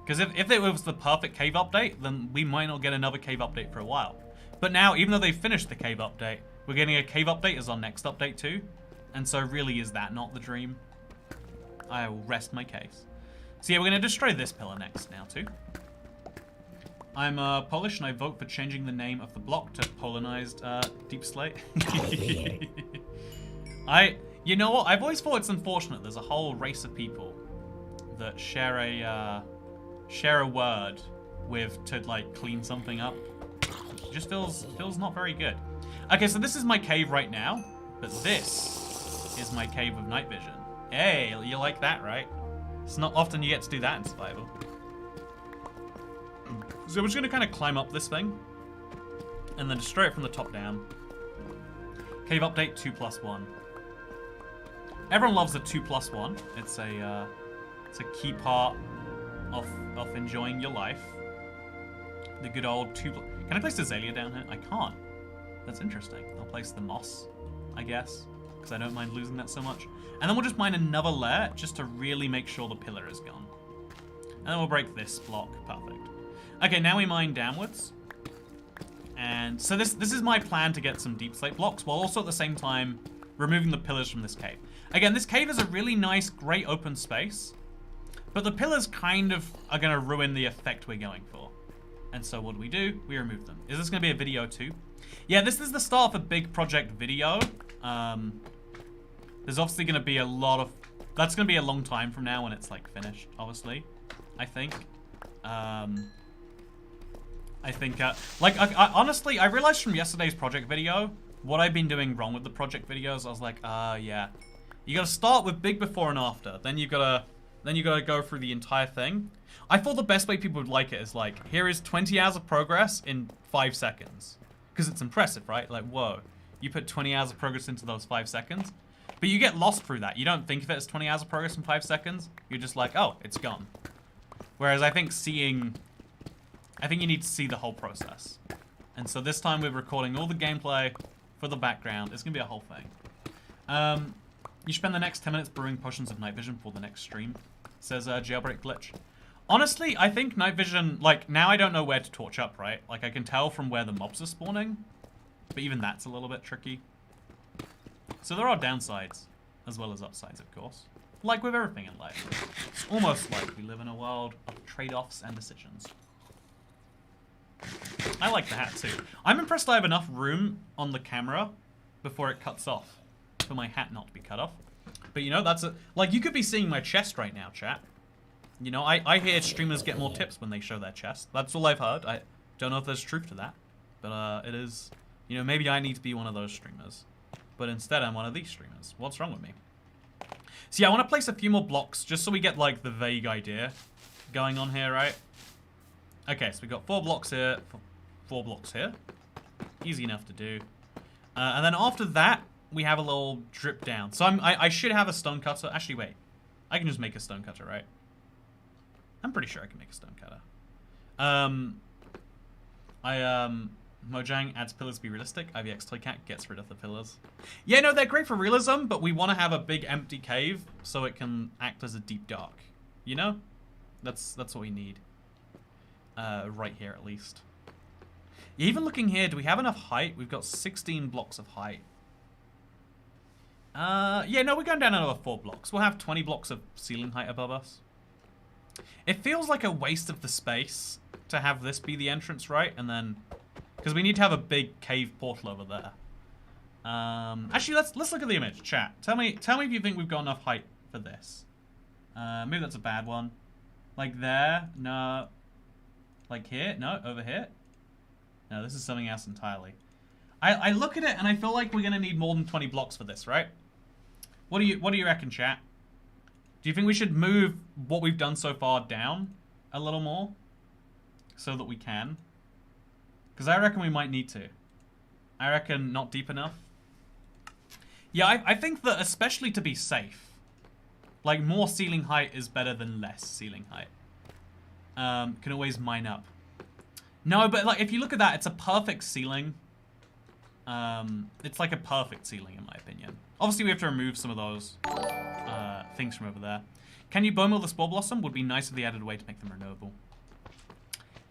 Because if it was the perfect cave update, then we might not get another cave update for a while. But now, even though they finished the cave update, we're getting a cave update as our next update too. And so really, is that not the dream? I will rest my case. So yeah, we're going to destroy this pillar next now too. I'm Polish and I vote for changing the name of the block to Polonized Deep Slate. You know what? I've always thought it's unfortunate there's a whole race of people that share a word with to like clean something up. It just feels not very good. Okay, so this is my cave right now, but this is my cave with night vision. Hey, you like that, right? It's not often you get to do that in survival. So we're just gonna kind of climb up this thing and then destroy it from the top down. Cave update 2+1. Everyone loves a 2+1. It's a key part of enjoying your life. The good old 2. Can I place Azalea down here? I can't. That's interesting. I'll place the moss, I guess, because I don't mind losing that so much. And then we'll just mine another layer just to really make sure the pillar is gone. And then we'll break this block. Perfect. Okay, now we mine downwards. And so this is my plan to get some deep slate blocks, while also at the same time removing the pillars from this cave. Again, this cave is a really nice, great open space, but the pillars kind of are going to ruin the effect we're going for. And so what do? We remove them. Is this going to be a video too? Yeah, this is the start of a big project video. There's obviously going to be a lot of... That's going to be a long time from now when it's, like, finished, obviously, I think. Honestly, I realized from yesterday's project video what I've been doing wrong with the project videos. I was like, yeah. You gotta start with big before and after. Then you gotta go through the entire thing. I thought the best way people would like it is like, here is 20 hours of progress in 5 seconds. Because it's impressive, right? Like, whoa. You put 20 hours of progress into those 5 seconds. But you get lost through that. You don't think of it as 20 hours of progress in 5 seconds. You're just like, oh, it's gone. Whereas I think you need to see the whole process. And so this time we're recording all the gameplay for the background. It's going to be a whole thing. You spend the next 10 minutes brewing potions of night vision for the next stream, says Jailbreak Glitch. Honestly, I think night vision, like, now I don't know where to torch up, right? Like, I can tell from where the mobs are spawning, but even that's a little bit tricky. So there are downsides, as well as upsides, of course. Like with everything in life. It's almost like we live in a world of trade-offs and decisions. I like the hat, too. I'm impressed I have enough room on the camera before it cuts off for my hat not to be cut off. But, you know, that's a... Like, you could be seeing my chest right now, chat. You know, I hear streamers get more tips when they show their chest. That's all I've heard. I don't know if there's truth to that. But, it is... You know, maybe I need to be one of those streamers. But instead, I'm one of these streamers. What's wrong with me? So, yeah, I want to place a few more blocks just so we get, like, the vague idea going on here, right? Okay, so we got 4 blocks here, 4 blocks here. Easy enough to do. And then after that, we have a little drip down. So I should have a stone cutter. Actually, wait. I can just make a stone cutter, right? I'm pretty sure I can make a stone cutter. Mojang adds pillars to be realistic. IVX Toycat gets rid of the pillars. Yeah, no, they're great for realism, but we want to have a big empty cave so it can act as a deep dark. You know? That's what we need. Right here, at least. Even looking here, do we have enough height? We've got 16 blocks of height. Yeah, no, we're going down another 4 blocks. We'll have 20 blocks of ceiling height above us. It feels like a waste of the space to have this be the entrance, right? And then, because we need to have a big cave portal over there. Actually, let's look at the image, chat. Tell me if you think we've got enough height for this. Maybe that's a bad one. Like there, no. Like here, no. Over here, no. This is something else entirely. I look at it and I feel like we're gonna need more than 20 blocks for this, right? What do you reckon, chat? Do you think we should move what we've done so far down a little more so that we can? Because I reckon we might need to. I reckon not deep enough. Yeah, I think that especially to be safe, like more ceiling height is better than less ceiling height. Can always mine up. No, but like if you look at that, it's a perfect ceiling. It's like a perfect ceiling in my opinion. Obviously we have to remove some of those things from over there. Can you bone mill the Spore Blossom? Would be nice if they added a way to make them renewable.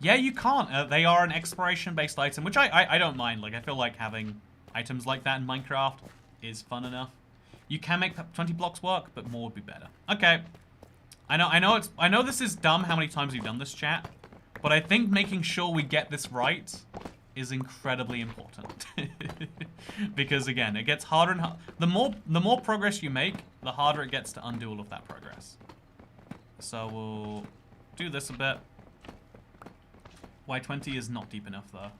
Yeah, you can't. They are an exploration-based item, which I don't mind. Like I feel like having items like that in Minecraft is fun enough. You can make 20 blocks work, but more would be better. Okay. I know this is dumb how many times we've done this, chat, but I think making sure we get this right is incredibly important. Because again, it gets harder and harder. The more progress you make, the harder it gets to undo all of that progress. So we'll do this a bit. Y20 is not deep enough though.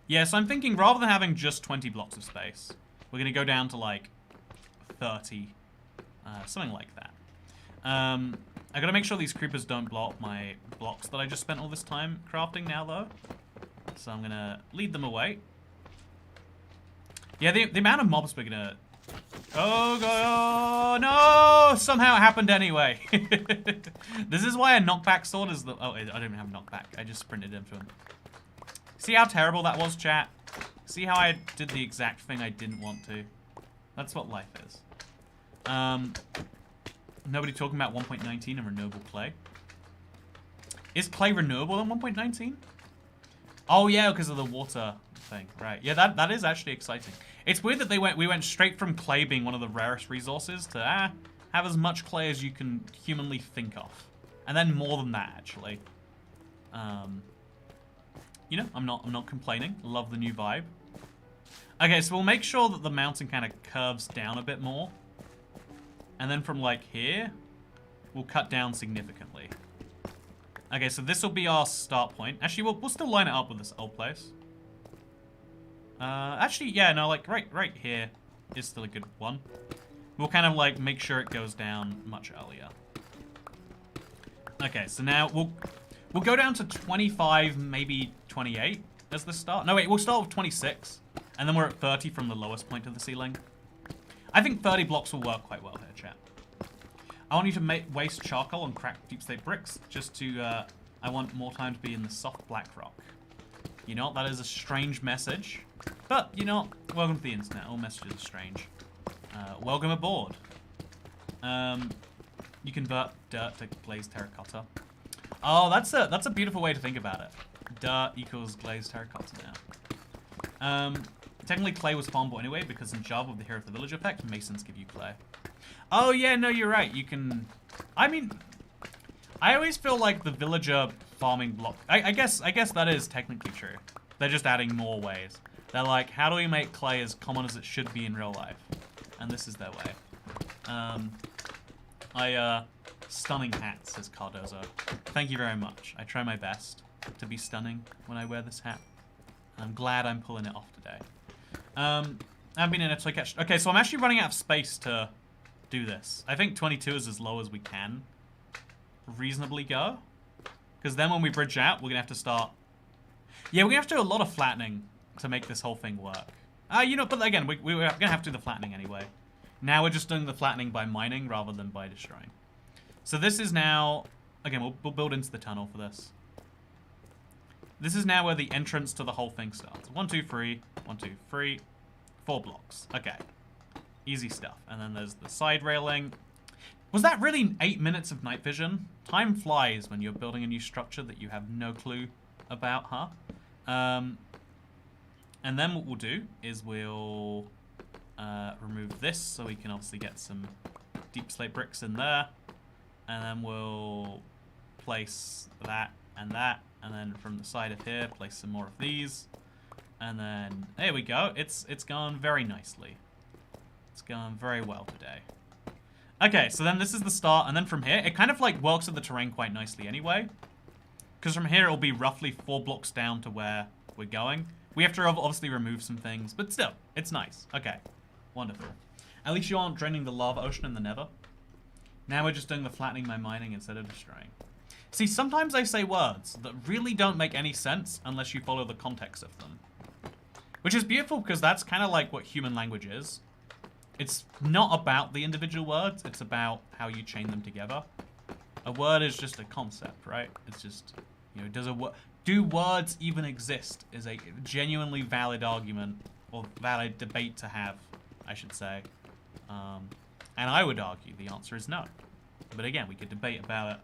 Yeah, so I'm thinking rather than having just 20 blocks of space, we're gonna go down to like 30, something like that. I gotta make sure these creepers don't blow up my blocks that I just spent all this time crafting now though. So I'm gonna lead them away. Yeah, the amount of mobs we're gonna... Oh, God, oh, no! Somehow it happened anyway. This is why a knockback sword is the... Oh, I don't even have a knockback. I just sprinted into him. See how terrible that was, chat? See how I did the exact thing I didn't want to? That's what life is. Nobody talking about 1.19 and renewable clay. Is clay renewable in 1.19? Oh yeah, because of the water thing, right? Yeah, that is actually exciting. It's weird that we went straight from clay being one of the rarest resources to have as much clay as you can humanly think of, and then more than that actually. You know, I'm not complaining. Love the new vibe. Okay, so we'll make sure that the mountain kind of curves down a bit more, and then from like here, we'll cut down significantly. Okay, so this will be our start point. Actually, we'll still line it up with this old place. Actually, yeah, no, like right here is still a good one. We'll kind of like make sure it goes down much earlier. Okay, so now we'll go down to 25, maybe 28 as the start. No, wait, we'll start with 26, and then we're at 30 from the lowest point of the ceiling. I think 30 blocks will work quite well here, chat. I want you to waste charcoal on cracked deep slate bricks just to, I want more time to be in the soft black rock. You know, that is a strange message, but you know, welcome to the internet. All messages are strange. Welcome aboard. You convert dirt to glazed terracotta. Oh, that's a beautiful way to think about it. Dirt equals glazed terracotta now. Technically clay was farmable anyway, because in Java with the Hero of the Village effect, masons give you clay. Oh yeah, no, you're right. You can... I mean, I always feel like the villager farming block... I guess that is technically true. They're just adding more ways. They're like, how do we make clay as common as it should be in real life? And this is their way. Stunning hat, says Cardozo. Thank you very much. I try my best to be stunning when I wear this hat. I'm glad I'm pulling it off today. I've been in a toy catch. Okay, so I'm actually running out of space to do this. I think 22 is as low as we can reasonably go. Because then when we bridge out, we're going to have to start... Yeah, we're going to have to do a lot of flattening to make this whole thing work. You know, but again, we're going to have to do the flattening anyway. Now we're just doing the flattening by mining rather than by destroying. So this is now... Again, we'll build into the tunnel for this. This is now where the entrance to the whole thing starts. 1, 2, 3. 1, 2, 3. 4 blocks. Okay. Easy stuff. And then there's the side railing. Was that really 8 minutes of night vision? Time flies when you're building a new structure that you have no clue about, huh? And then what we'll do is we'll remove this so we can obviously get some deep slate bricks in there. And then we'll place that, and then from the side of here, place some more of these. And then, there we go. It's gone very nicely. It's gone very well today. Okay, so then this is the start, and then from here, it kind of like works with the terrain quite nicely anyway. Because from here, it'll be roughly 4 blocks down to where we're going. We have to obviously remove some things, but still, it's nice. Okay, wonderful. At least you aren't draining the lava ocean in the nether. Now we're just doing the flattening by mining instead of destroying. See, sometimes I say words that really don't make any sense unless you follow the context of them. Which is beautiful because that's kind of like what human language is. It's not about the individual words, it's about how you chain them together. A word is just a concept, right? It's just, you know, do words even exist is a genuinely valid argument, or valid debate to have, I should say. And I would argue the answer is no. But again, we could debate about it.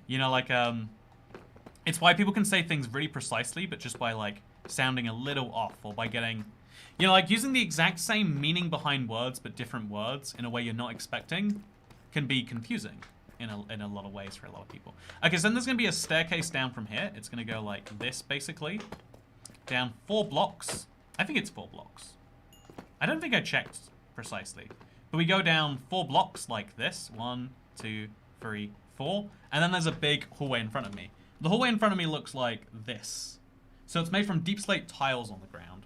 You know, like, it's why people can say things really precisely, but just by, like, sounding a little off, or by getting, you know, like, using the exact same meaning behind words, but different words in a way you're not expecting can be confusing in a lot of ways for a lot of people. Okay, so then there's going to be a staircase down from here. It's going to go like this, basically. Down 4 blocks. I think it's 4 blocks. I don't think I checked precisely. But we go down 4 blocks like this. 1, 2, 3, 4. And then there's a big hallway in front of me. The hallway in front of me looks like this. So it's made from deep slate tiles on the ground.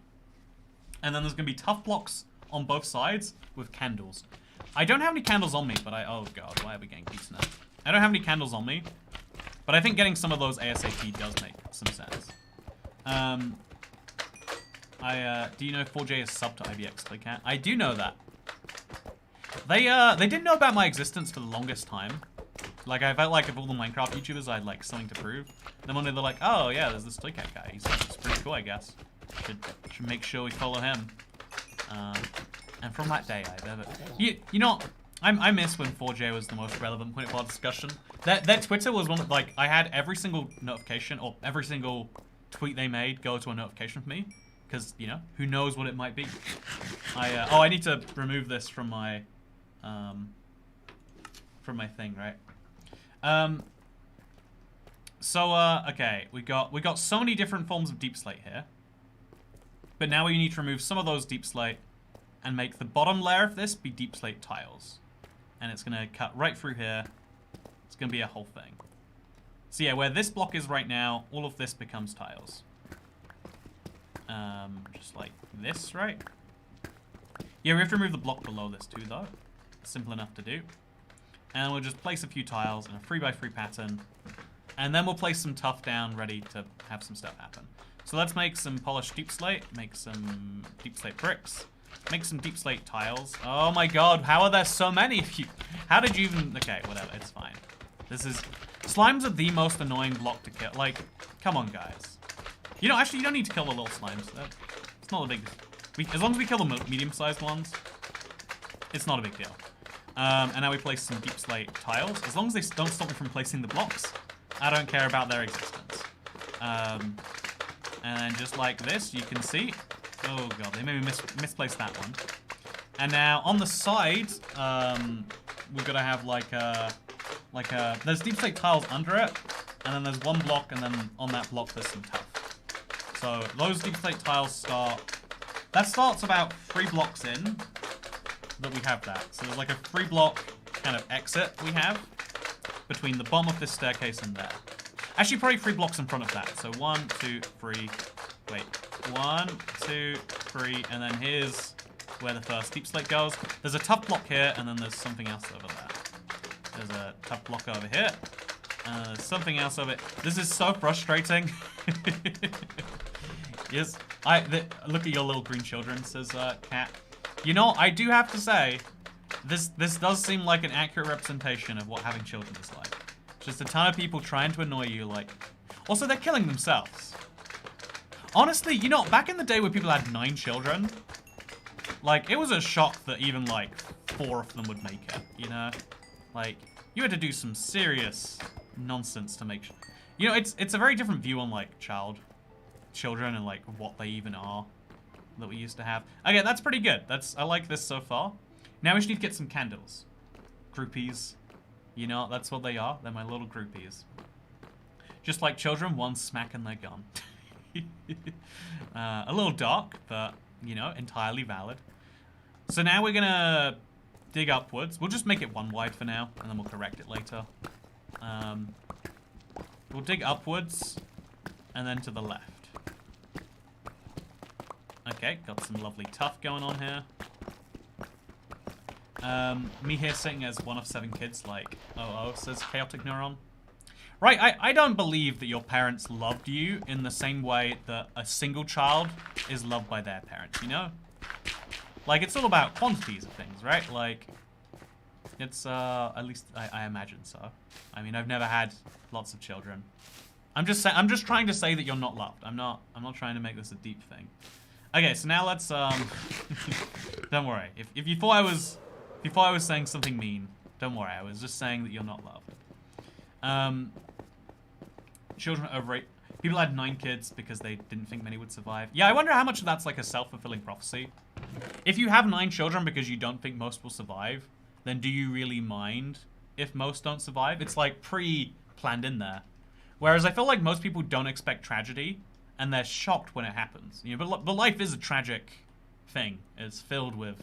And then there's going to be tough blocks on both sides with candles. I don't have any candles on me, but oh god, why are we getting pizza now? I don't have any candles on me, but I think getting some of those ASAP does make some sense. Do you know 4J is sub to IBX Playcat? I do know that. They didn't know about my existence for the longest time. Like, I felt like of all the Minecraft YouTubers, I had, like, something to prove. Then one day they're like, oh, yeah, there's this Toycat guy. He's pretty cool, I guess. Should make sure we follow him. And from that day, I've ever... You know, I miss when 4J was the most relevant point of our discussion. Their Twitter was one of, like, I had every single notification, or every single tweet they made go to a notification for me. Because, you know, who knows what it might be. I need to remove this from my thing, right? Okay, we got so many different forms of deep slate here. But now we need to remove some of those deep slate and make the bottom layer of this be deep slate tiles. And it's gonna cut right through here. It's gonna be a whole thing. So yeah, where this block is right now, all of this becomes tiles. Just like this, right? Yeah, we have to remove the block below this too, though. Simple enough to do. And we'll just place a few tiles in a 3x3 pattern. And then we'll place some tuff down, ready to have some stuff happen. So let's make some polished deep slate, make some deep slate bricks, make some deep slate tiles. Oh my god, how are there so many of you? How did you even... Okay, whatever, it's fine. This is... Slimes are the most annoying block to kill. Like, come on, guys. You know, actually, you don't need to kill the little slimes. It's not a big... as long as we kill the medium-sized ones, it's not a big deal. And now we place some deep slate tiles. As long as they don't stop me from placing the blocks, I don't care about their existence. And just like this, you can see... Oh god, they made me misplace that one. And now, on the side, we've got to have like a... There's deep slate tiles under it, and then there's one block, and then on that block there's some tuff. So those deep slate tiles start... That starts about 3 blocks in that we have that. So there's like a 3-block kind of exit we have between the bottom of this staircase and there. Actually, probably 3 blocks in front of that. So 1, 2, 3. Wait. 1, 2, 3, and then here's where the first deep slate goes. There's a tuff block here, and then there's something else over there. There's a tuff block over here. There's something else over it. This is so frustrating. Yes, look at your little green children, says Cat. You know, I do have to say, this does seem like an accurate representation of what having children is like. Just a ton of people trying to annoy you, like... Also, they're killing themselves. Honestly, you know, back in the day where people had 9 children, like, it was a shock that even, like, 4 of them would make it, you know? Like, you had to do some serious nonsense to make sure. You know, it's a very different view on, like, children and, like, what they even are that we used to have. Okay, that's pretty good. I like this so far. Now we just need to get some candles. Groupies. You know, that's what they are. They're my little groupies. Just like children, one smack and they're gone. A little dark, but, you know, entirely valid. So now we're gonna dig upwards. We'll just make it 1 wide for now, and then we'll correct it later. We'll dig upwards, and then to the left. Okay, got some lovely tuff going on here. Me here sitting as one of 7 kids, like, oh, says Chaotic Neuron. Right, I don't believe that your parents loved you in the same way that a single child is loved by their parents, you know? Like, it's all about quantities of things, right? Like, it's, at least I imagine so. I mean, I've never had lots of children. I'm just trying to say that you're not loved. I'm not trying to make this a deep thing. Okay, so now let's, don't worry. If you thought I was saying something mean, don't worry. I was just saying that you're not loved. Children over 8. People had 9 kids because they didn't think many would survive. Yeah, I wonder how much of that's like a self-fulfilling prophecy. If you have 9 children because you don't think most will survive, then do you really mind if most don't survive? It's like pre-planned in there. Whereas I feel like most people don't expect tragedy, and they're shocked when it happens. You know, but life is a tragic thing. It's filled with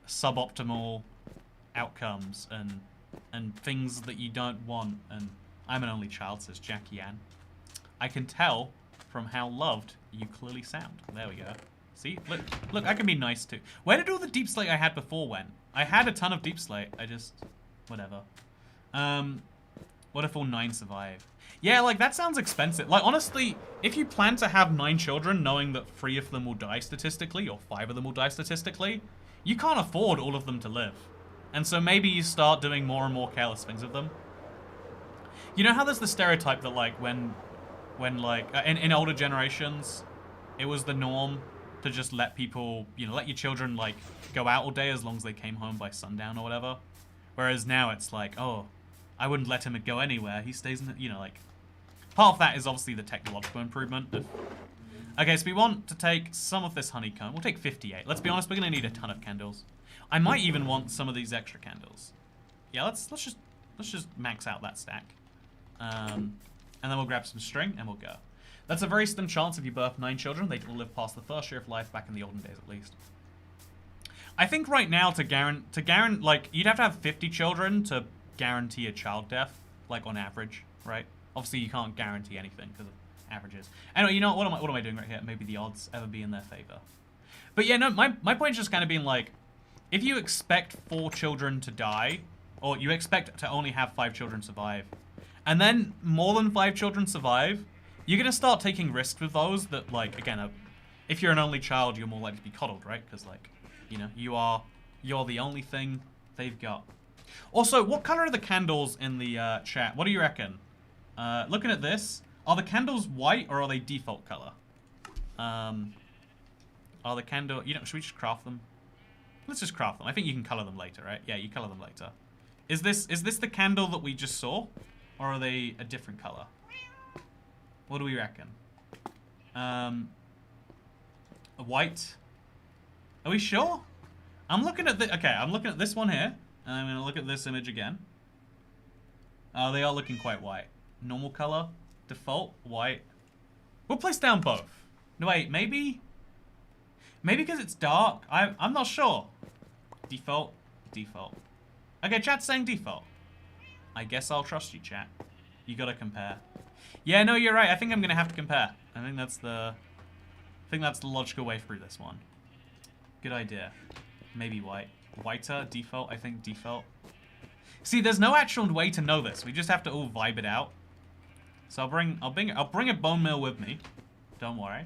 suboptimal outcomes and things that you don't want. And I'm an only child, says Jackie Ann. I can tell from how loved you clearly sound. There we go. See? Look, I can be nice too. Where did all the deep slate I had before went? I had a ton of deep slate. I just... whatever. What if all 9 survive? Yeah, like, that sounds expensive. Like, honestly, if you plan to have 9 children, knowing that 3 of them will die statistically, or 5 of them will die statistically, you can't afford all of them to live. And so maybe you start doing more and more careless things with them. You know how there's the stereotype that, like, when like, in older generations, it was the norm to just let people, you know, let your children, like, go out all day as long as they came home by sundown or whatever. Whereas now it's like, oh, I wouldn't let him go anywhere. He stays in the, you know, like... Part of that is obviously the technological improvement. Okay, so we want to take some of this honeycomb. We'll take 58. Let's be honest, we're going to need a ton of candles. I might even want some of these extra candles. Yeah, let's just max out that stack. And then we'll grab some string and we'll go. That's a very slim chance if you birth 9 children, they'd all live past the first year of life back in the olden days at least. I think right now to guarantee, like, you'd have to have 50 children to guarantee a child death, like, on average, right? Obviously, you can't guarantee anything because averages. Anyway, you know what am I doing right here? Maybe the odds ever be in their favor. But yeah, no, my point is just kind of being like, if you expect 4 children to die, or you expect to only have 5 children survive, and then more than 5 children survive, you're gonna start taking risks with those that, like, again, if you're an only child, you're more likely to be coddled, right? Because, like, you know, you're the only thing they've got. Also, what color are the candles in the chat? What do you reckon? Looking at this, are the candles white or are they default color? Are the candle... You know, should we just craft them? Let's just craft them. I think you can color them later, right? Yeah, you color them later. Is this the candle that we just saw? Or are they a different color? What do we reckon? A white. Are we sure? I'm looking at the... Okay, I'm looking at this one here. And I'm going to look at this image again. Oh, they are looking quite white. Normal color. Default. White. We'll place down both. No, wait. Maybe... Maybe because it's dark. I'm not sure. Default. Default. Okay, chat's saying default. I guess I'll trust you, chat. You gotta compare. Yeah, no, you're right. I think I'm gonna have to compare. I think that's the logical way through this one. Good idea. Maybe white. Whiter, default, I think default. See, there's no actual way to know this. We just have to all vibe it out. So I'll bring a bone meal with me. Don't worry.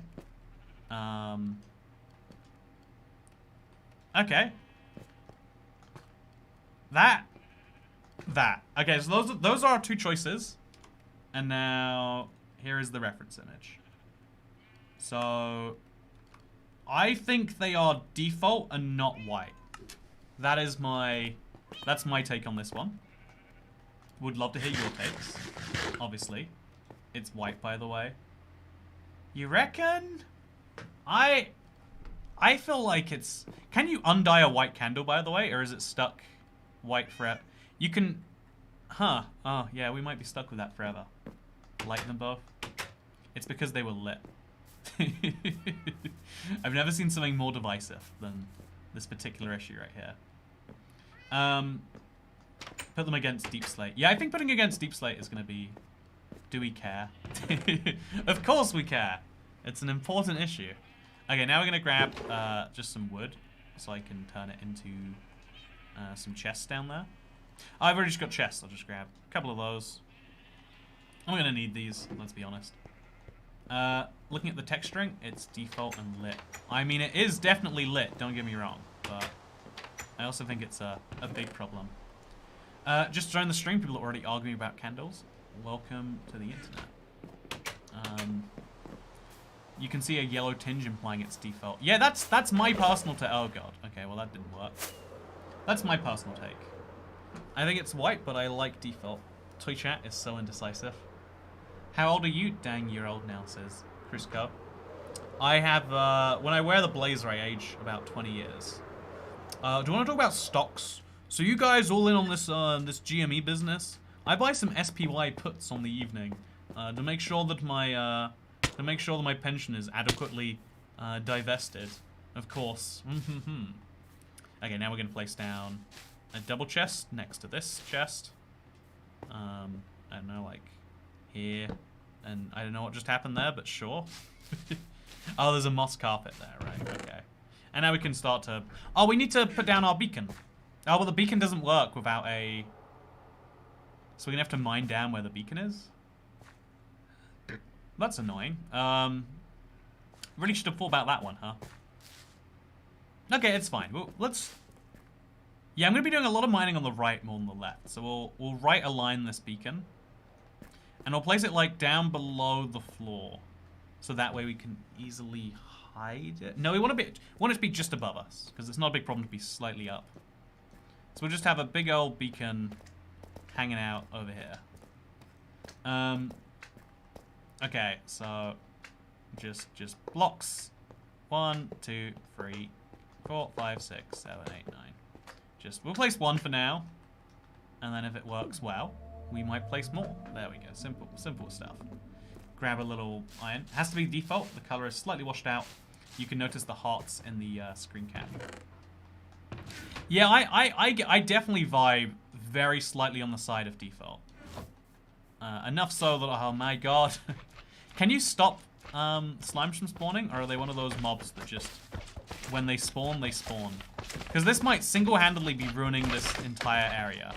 Okay. That. Okay, so those are our 2 choices. And now here is the reference image. So I think they are default and not white. That's my take on this one. Would love to hear your takes. Obviously. It's white, by the way. You reckon? I feel like it's... Can you undye a white candle, by the way? Or is it stuck white forever? You can... Huh. Oh, yeah, we might be stuck with that forever. Light them both. It's because they were lit. I've never seen something more divisive than this particular issue right here. Put them against Deep Slate. Yeah, I think putting against Deep Slate is going to be... Do we care? Of course we care. It's an important issue. Okay, now we're going to grab just some wood so I can turn it into some chests down there. Oh, I've already just got chests. I'll just grab a couple of those. I'm going to need these, let's be honest. Looking at the texturing, it's default and lit. I mean, it is definitely lit, don't get me wrong, but I also think it's a big problem. Just join the stream, people are already arguing about candles. Welcome to the internet. You can see a yellow tinge implying it's default. Yeah, that's my personal take. Oh god. Okay, well that didn't work. That's my personal take. I think it's white, but I like default. Toy chat is so indecisive. How old are you? Dang, you're old now, says Crisco. I have, when I wear the blazer, I age about 20 years. Do you want to talk about stocks? So you guys all in on this, this GME business? I buy some SPY puts on the evening, to make sure that my, pension is adequately, divested. Of course. Okay, now we're gonna place down a double chest next to this chest. I don't know, like here, and I don't know what just happened there, but sure. Oh, there's a moss carpet there, right? Okay. And now we can start to... Oh, we need to put down our beacon. Oh, well, the beacon doesn't work without a... So we're gonna have to mine down where the beacon is? That's annoying. Really should have thought about that one, huh? Okay, it's fine. Well, let's... Yeah, I'm gonna be doing a lot of mining on the right more than the left. So we'll right align this beacon. And we'll place it, like, down below the floor. So that way we can easily hide it. No, we want it to be just above us. Because it's not a big problem to be slightly up. So we'll just have a big old beacon hanging out over here. Okay, so just blocks. 1, 2, 3, 4, 5, 6, 7, 8, 9. We'll place 1 for now. And then if it works well, we might place more. There we go. Simple stuff. Grab a little iron. It has to be default. The color is slightly washed out. You can notice the hearts in the screen cap. Yeah, I definitely vibe very slightly on the side of default. Enough so that, oh my god. Can you stop slimes from spawning, or are they one of those mobs that just, when they spawn, they spawn? Because this might single-handedly be ruining this entire area.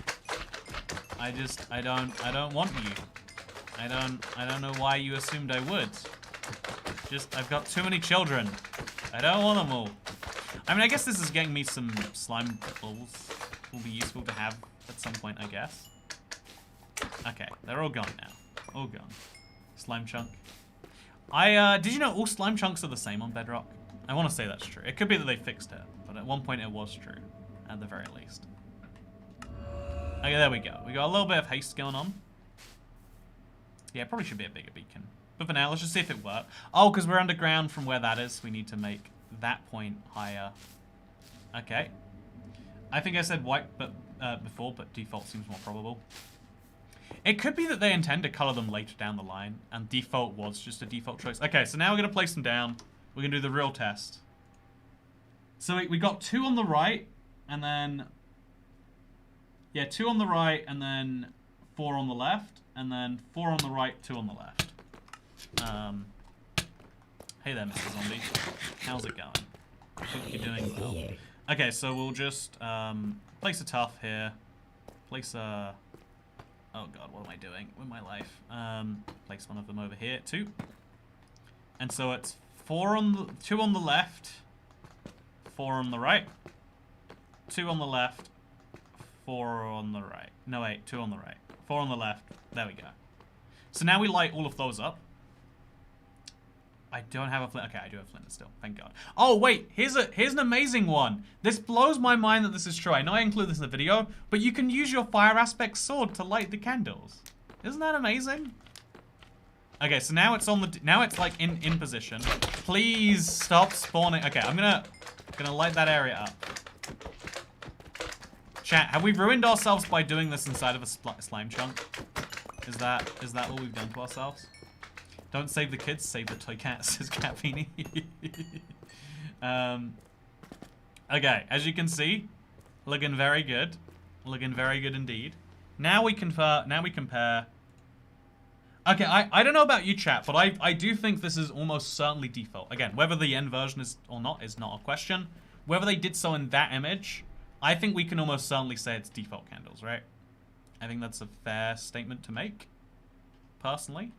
I don't want you. I don't know why you assumed I would. I've got too many children. I don't want them all. I mean, I guess this is getting me some slime balls. Will be useful to have at some point, I guess. Okay, they're all gone now. All gone. Slime chunk. Did you know all slime chunks are the same on Bedrock? I want to say that's true. It could be that they fixed it, but at one point it was true, at the very least. Okay, there we go. We got a little bit of haste going on. Yeah, probably should be a bigger beacon. But for now, let's just see if it works. Oh, because we're underground from where that is. We need to make that point higher. Okay. I think I said white before, but default seems more probable. It could be that they intend to color them later down the line, and default was just a default choice. Okay, so now we're going to place them down. We're going to do the real test. So we got 2 on the right, and then... Yeah, 2 on the right, and then 4 on the left, and then 4 on the right, 2 on the left. Hey there, Mr. Zombie. How's it going? I hope you're doing well. Okay, so we'll just place a tough here. Place a... Oh god, what am I doing with my life? Place one of them over here, 2. And so it's 2 on the left, 4 on the right, 2 on the left, 4 on the right. No, wait, 2 on the right. 4 on the left. There we go. So now we light all of those up. I don't have a flint. Okay, I do have flint still. Thank God. Oh, wait. Here's an amazing one. This blows my mind that this is true. I know I include this in the video, but you can use your fire aspect sword to light the candles. Isn't that amazing? Okay, so now it's on the... Now it's, like, in position. Please stop spawning. Okay, I'm gonna light that area up. Chat, have we ruined ourselves by doing this inside of a slime chunk? Is that what we've done to ourselves? Don't save the kids, save the toy cat, says Catfini. Okay, as you can see, looking very good. Looking very good indeed. Now we compare. Okay, I don't know about you, chat, but I do think this is almost certainly default. Again, whether the end version is or not is not a question. Whether they did so in that image, I think we can almost certainly say it's default candles, right? I think that's a fair statement to make, personally.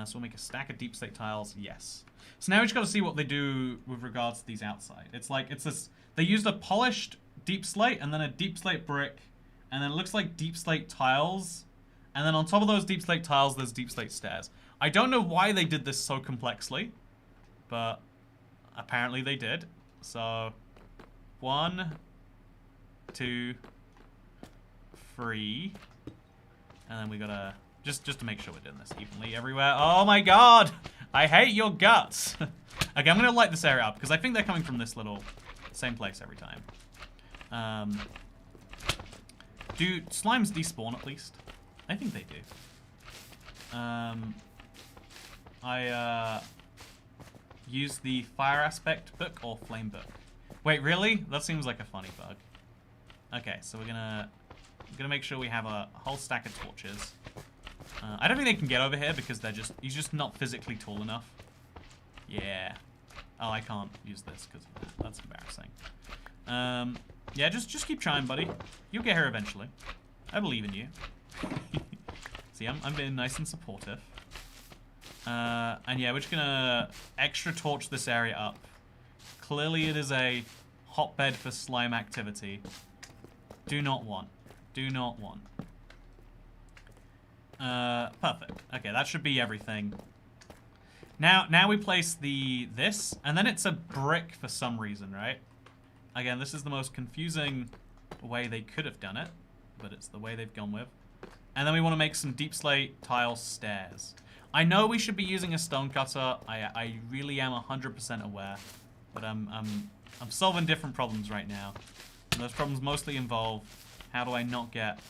So we'll make a stack of deep slate tiles, yes. So now we just got to see what they do with regards to these outside. It's this, they used a polished deep slate and then a deep slate brick, and then it looks like deep slate tiles, and then on top of those deep slate tiles, there's deep slate stairs. I don't know why they did this so complexly, but apparently they did. So 1, 2, 3, and then we gotta just to make sure we're doing this evenly everywhere. Oh my god, I hate your guts. Okay, I'm gonna light this area up because I think they're coming from this little same place every time. Do slimes despawn at least? I think they do. I use the fire aspect book or flame book. Wait, really? That seems like a funny bug. Okay, so we're gonna make sure we have a whole stack of torches. I don't think they can get over here because he's just not physically tall enough. Yeah. Oh, I can't use this because of that. That's embarrassing. Yeah, just keep trying, buddy. You'll get here eventually. I believe in you. See, I'm being nice and supportive. And yeah, we're just gonna extra torch this area up. Clearly it is a hotbed for slime activity. Do not want. Do not want. Perfect. Okay, that should be everything. Now we place this, and then it's a brick for some reason, right? Again, this is the most confusing way they could have done it, but it's the way they've gone with. And then we want to make some deep slate tile stairs. I know we should be using a stone cutter. I really am 100% aware, but I'm solving different problems right now. And those problems mostly involve how do I not get...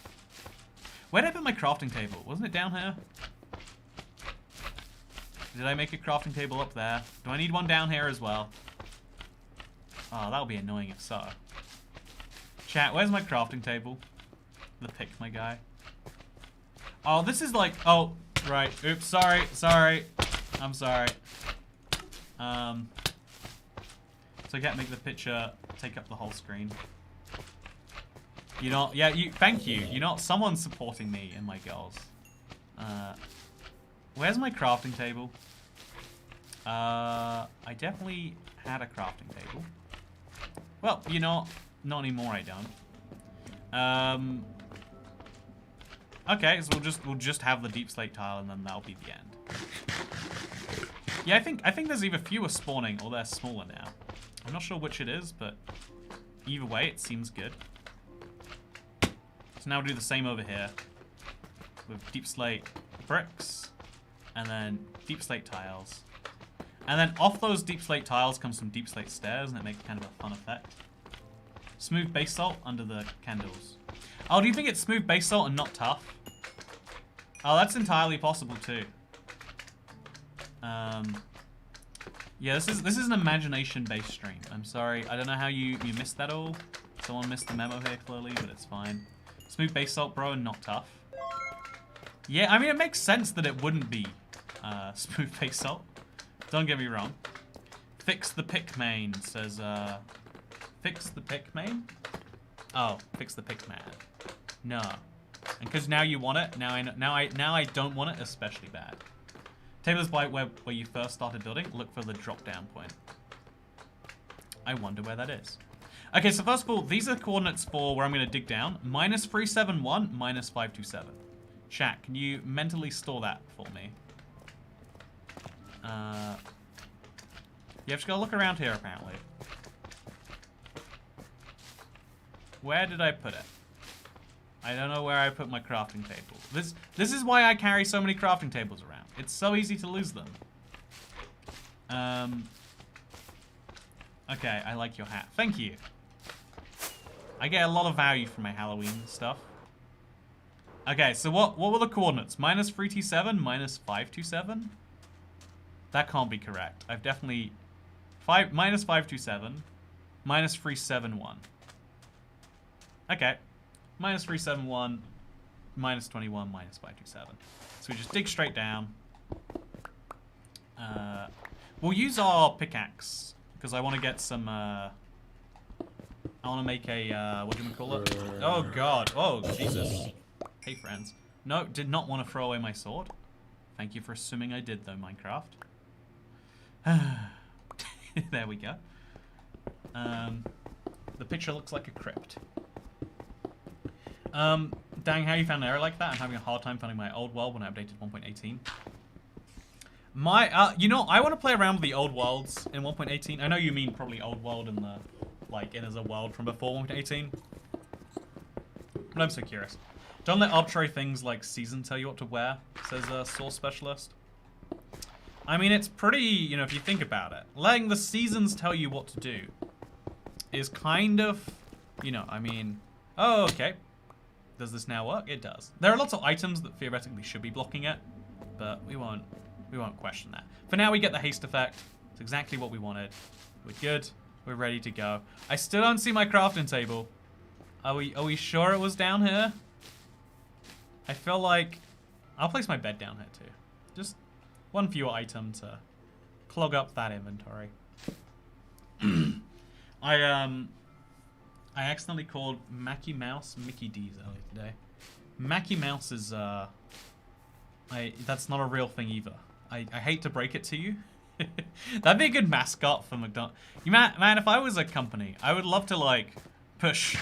Where did I put my crafting table? Wasn't it down here? Did I make a crafting table up there? Do I need one down here as well? Oh, that would be annoying if so. Chat, where's my crafting table? The pick, my guy. Oh, this is like... Oh, Right. Oops. Sorry. Sorry. I'm sorry. So I can't make the picture take up the whole screen. You're not. Yeah. Thank you. You're not. Someone's supporting me in my goals. Where's my crafting table? I definitely had a crafting table. Well, you know, not anymore. I don't. Okay, so we'll just have the deep slate tile, and then that'll be the end. Yeah, I think there's either fewer spawning or they're smaller now. I'm not sure which it is, but either way, it seems good. So now we'll do the same over here with deep slate bricks, and then deep slate tiles. And then off those deep slate tiles comes some deep slate stairs, and it makes kind of a fun effect. Smooth basalt under the candles. Oh, do you think it's smooth basalt and not tough? Oh, that's entirely possible too. Yeah, this is an imagination-based stream. I'm sorry, I don't know how you missed that all. Someone missed the memo here clearly, but it's fine. Smooth basalt, bro, and not tough. Yeah, I mean, it makes sense that it wouldn't be smooth basalt. Don't get me wrong. Fix the pick main says, fix the pick main? Oh, fix the pick man. No. And because now you want it, now I don't want it especially bad. Tables by where you first started building, look for the drop down point. I wonder where that is. Okay, so first of all, these are the coordinates for where I'm going to dig down. -371, -527. Chat, can you mentally store that for me? You have to go look around here, apparently. Where did I put it? I don't know where I put my crafting table. This is why I carry so many crafting tables around. It's so easy to lose them. Okay, I like your hat. Thank you. I get a lot of value from my Halloween stuff. Okay, so what were the coordinates? -327, -527? That can't be correct. I've definitely... -527, -371. Okay. -371, -21, -527. So we just dig straight down. We'll use our pickaxe because I want to get some. I want to make a what do we call it? Oh God! Oh Jesus! Hey friends. No, did not want to throw away my sword. Thank you for assuming I did though, Minecraft. There we go. The picture looks like a crypt. Dang, how you found an error like that? I'm having a hard time finding my old world when I updated 1.18. You know, I want to play around with the old worlds in 1.18. I know you mean probably old world in the, like, in as a world from before 1.18. But I'm so curious. Don't let arbitrary things like season tell you what to wear, says a source specialist. I mean, it's pretty, you know, if you think about it. Letting the seasons tell you what to do is kind of, you know, I mean, oh, okay. Does this now work? It does. There are lots of items that theoretically should be blocking it, but we won't question that. For now, we get the haste effect. It's exactly what we wanted. We're good. We're ready to go. I still don't see my crafting table. Are we sure it was down here? I feel like I'll place my bed down here too. Just one fewer item to clog up that inventory. I accidentally called Mackie Mouse Mickey D's earlier today. Mackie Mouse is that's not a real thing either. I hate to break it to you. That'd be a good mascot for McDonald's. Man, if I was a company, I would love to like push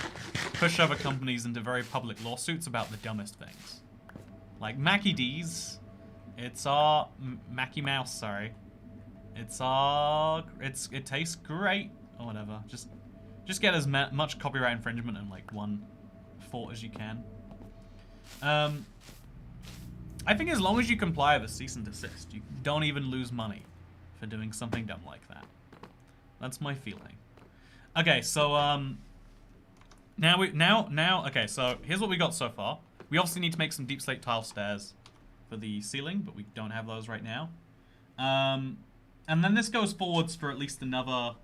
other companies into very public lawsuits about the dumbest things. Like Mackie D's, it's our Mackie Mouse, sorry. It tastes great or whatever. Just get as much copyright infringement in like one thought as you can. I think as long as you comply with a cease and desist, you don't even lose money for doing something dumb like that. That's my feeling. Okay, so okay, so here's what we got so far. We obviously need to make some deep slate tile stairs for the ceiling, but we don't have those right now. And then this goes forwards for at least another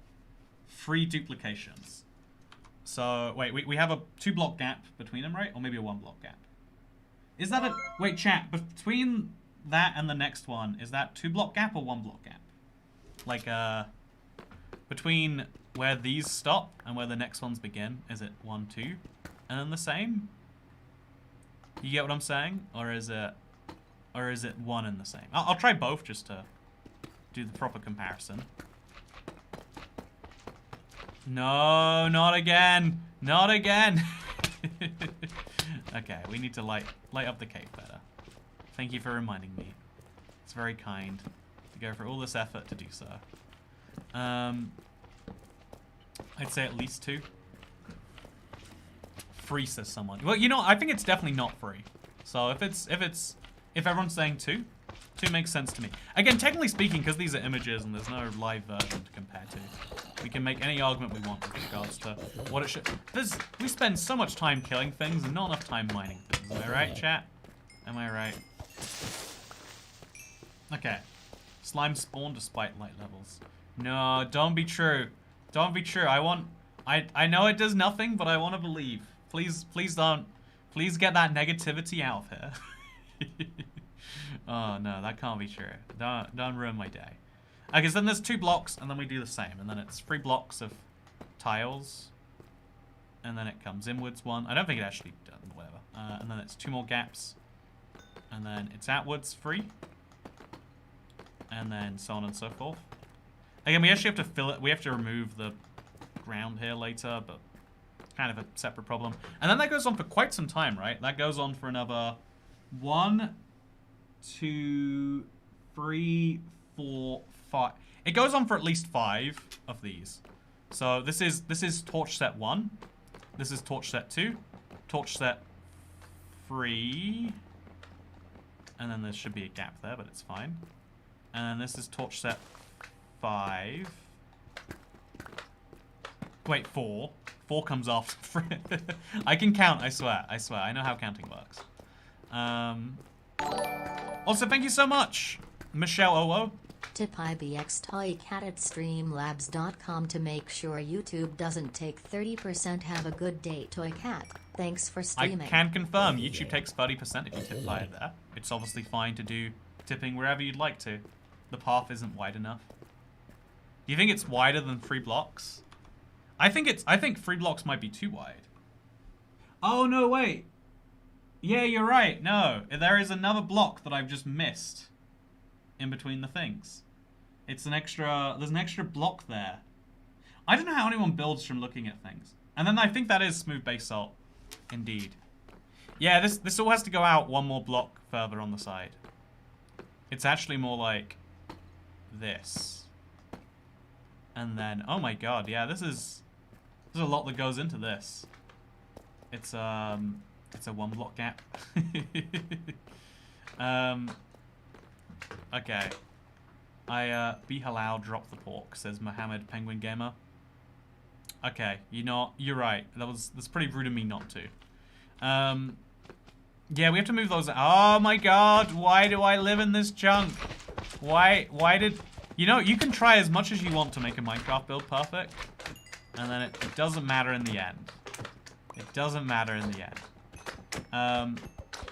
3 duplications. So wait, we have a 2-block gap between them, right? Or maybe a 1-block gap. Is that a wait, chat, between that and the next one, is that 2 block gap or 1 block gap? Like, between where these stop and where the next ones begin, is it 1, 2, and then the same? You get what I'm saying? Or is it 1 and the same? I'll try both just to do the proper comparison. No, not again. Not again. Okay, we need to light up the cave better. Thank you for reminding me. It's very kind to go for all this effort to do so. I'd say at least 2. Free, says someone. Well, you know, I think it's definitely not free. So if everyone's saying 2 makes sense to me. Again, technically speaking, because these are images and there's no live version to compare to, we can make any argument we want with regards to what it should. We spend so much time killing things and not enough time mining things. Am I right, chat? Am I right? Okay. Slime spawn despite light levels. No, don't be true. Don't be true. I know it does nothing, but I want to believe. Please don't. Please get that negativity out of here. Oh no, that can't be true. Don't ruin my day. Okay, so then there's 2 blocks, and then we do the same, and then it's 3 blocks of tiles, and then it comes inwards 1. I don't think it actually does, whatever. And then it's 2 more gaps, and then it's outwards 3, and then so on and so forth. Again, we actually have to fill it. We have to remove the ground here later, but kind of a separate problem. And then that goes on for quite some time, right? That goes on for another 1, 2, 3, 4, 5. It goes on for at least 5 of these. So this is torch set 1. This is torch set 2. Torch set 3. And then there should be a gap there, but it's fine. And then this is torch set 5. Wait, 4. 4 comes after. I can count, I swear. I swear. I know how counting works. Also, thank you so much, Michelle Owo.
Tip IBX Toycat at streamlabs.com to make sure YouTube doesn't take 30%. Have a good day, Toycat. Thanks for streaming.
I can confirm YouTube takes 30% if you tip higher there. It's obviously fine to do tipping wherever you'd like to. The path isn't wide enough. Do you think it's wider than 3 blocks? I think 3 blocks might be too wide. Oh no, wait. Yeah, you're right. No, there is another block that I've just missed in between the things. There's an extra block there. I don't know how anyone builds from looking at things. And then I think that is smooth basalt. Indeed. Yeah, this all has to go out 1 more block further on the side. It's actually more like this. And then, oh my god, yeah, there's a lot that goes into this. It's a 1 block gap. Okay. Be halal, drop the pork, says Mohammed Penguin Gamer. Okay, you're right. That's pretty rude of me not to. Yeah, we have to move those. Oh my god, why do I live in this junk? Why did... You can try as much as you want to make a Minecraft build perfect, and then it doesn't matter in the end. It doesn't matter in the end.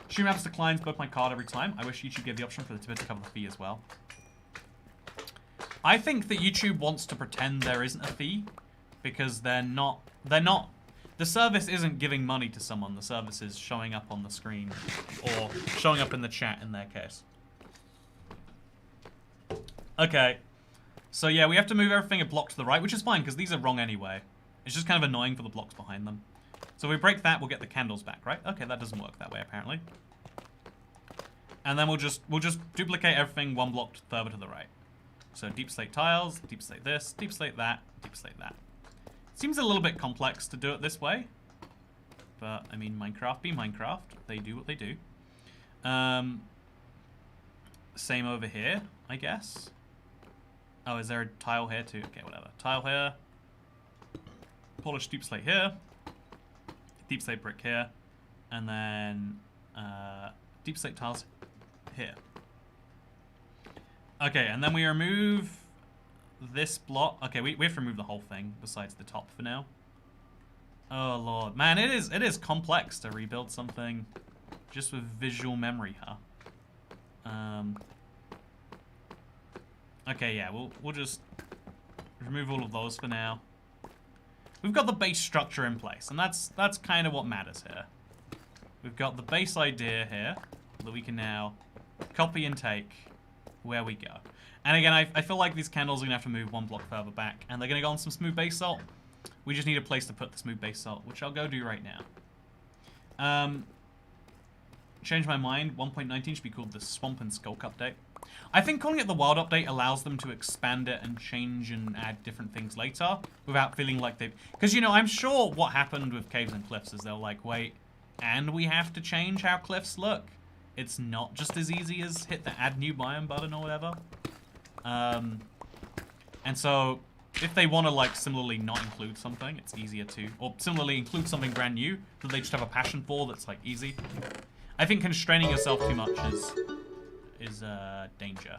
Stream apps declines book my card every time. I wish YouTube gave the option for the tipper to cover the fee as well. I think that YouTube wants to pretend there isn't a fee, because they're not, the service isn't giving money to someone, the service is showing up on the screen, or showing up in the chat in their case. Okay, so yeah, we have to move everything a block to the right, which is fine, because these are wrong anyway. It's just kind of annoying for the blocks behind them. So if we break that, we'll get the candles back, right? Okay, that doesn't work that way, apparently. And then we'll just duplicate everything 1 block further to the right. So deep slate tiles, deep slate this, deep slate that, deep slate that. Seems a little bit complex to do it this way. But, I mean, Minecraft be Minecraft. They do what they do. Same over here, I guess. Oh, is there a tile here too? Okay, whatever. Tile here. Polished deep slate here. Deep slate brick here. And then deep slate tiles here. Okay, and then we remove this block. Okay, we have to remove the whole thing besides the top for now. Oh lord. Man, it is complex to rebuild something just with visual memory, huh? Okay, yeah, we'll just remove all of those for now. We've got the base structure in place, and that's kind of what matters here. We've got the base idea here that we can now copy and take where we go. And again, I feel like these candles are going to have to move one block further back, and they're going to go on some smooth base salt. We just need a place to put the smooth base salt, which I'll go do right now. Change my mind. 1.19 should be called the Swamp and Skulk update. I think calling it the Wild update allows them to expand it and change and add different things later without feeling like they've... Because, you know, I'm sure what happened with Caves and Cliffs is they're like, wait, and we have to change how cliffs look. It's not just as easy as hit the add new biome button or whatever. And so if they want to like similarly not include something, it's easier to, or similarly include something brand new that they just have a passion for that's like easy. I think constraining yourself too much is danger.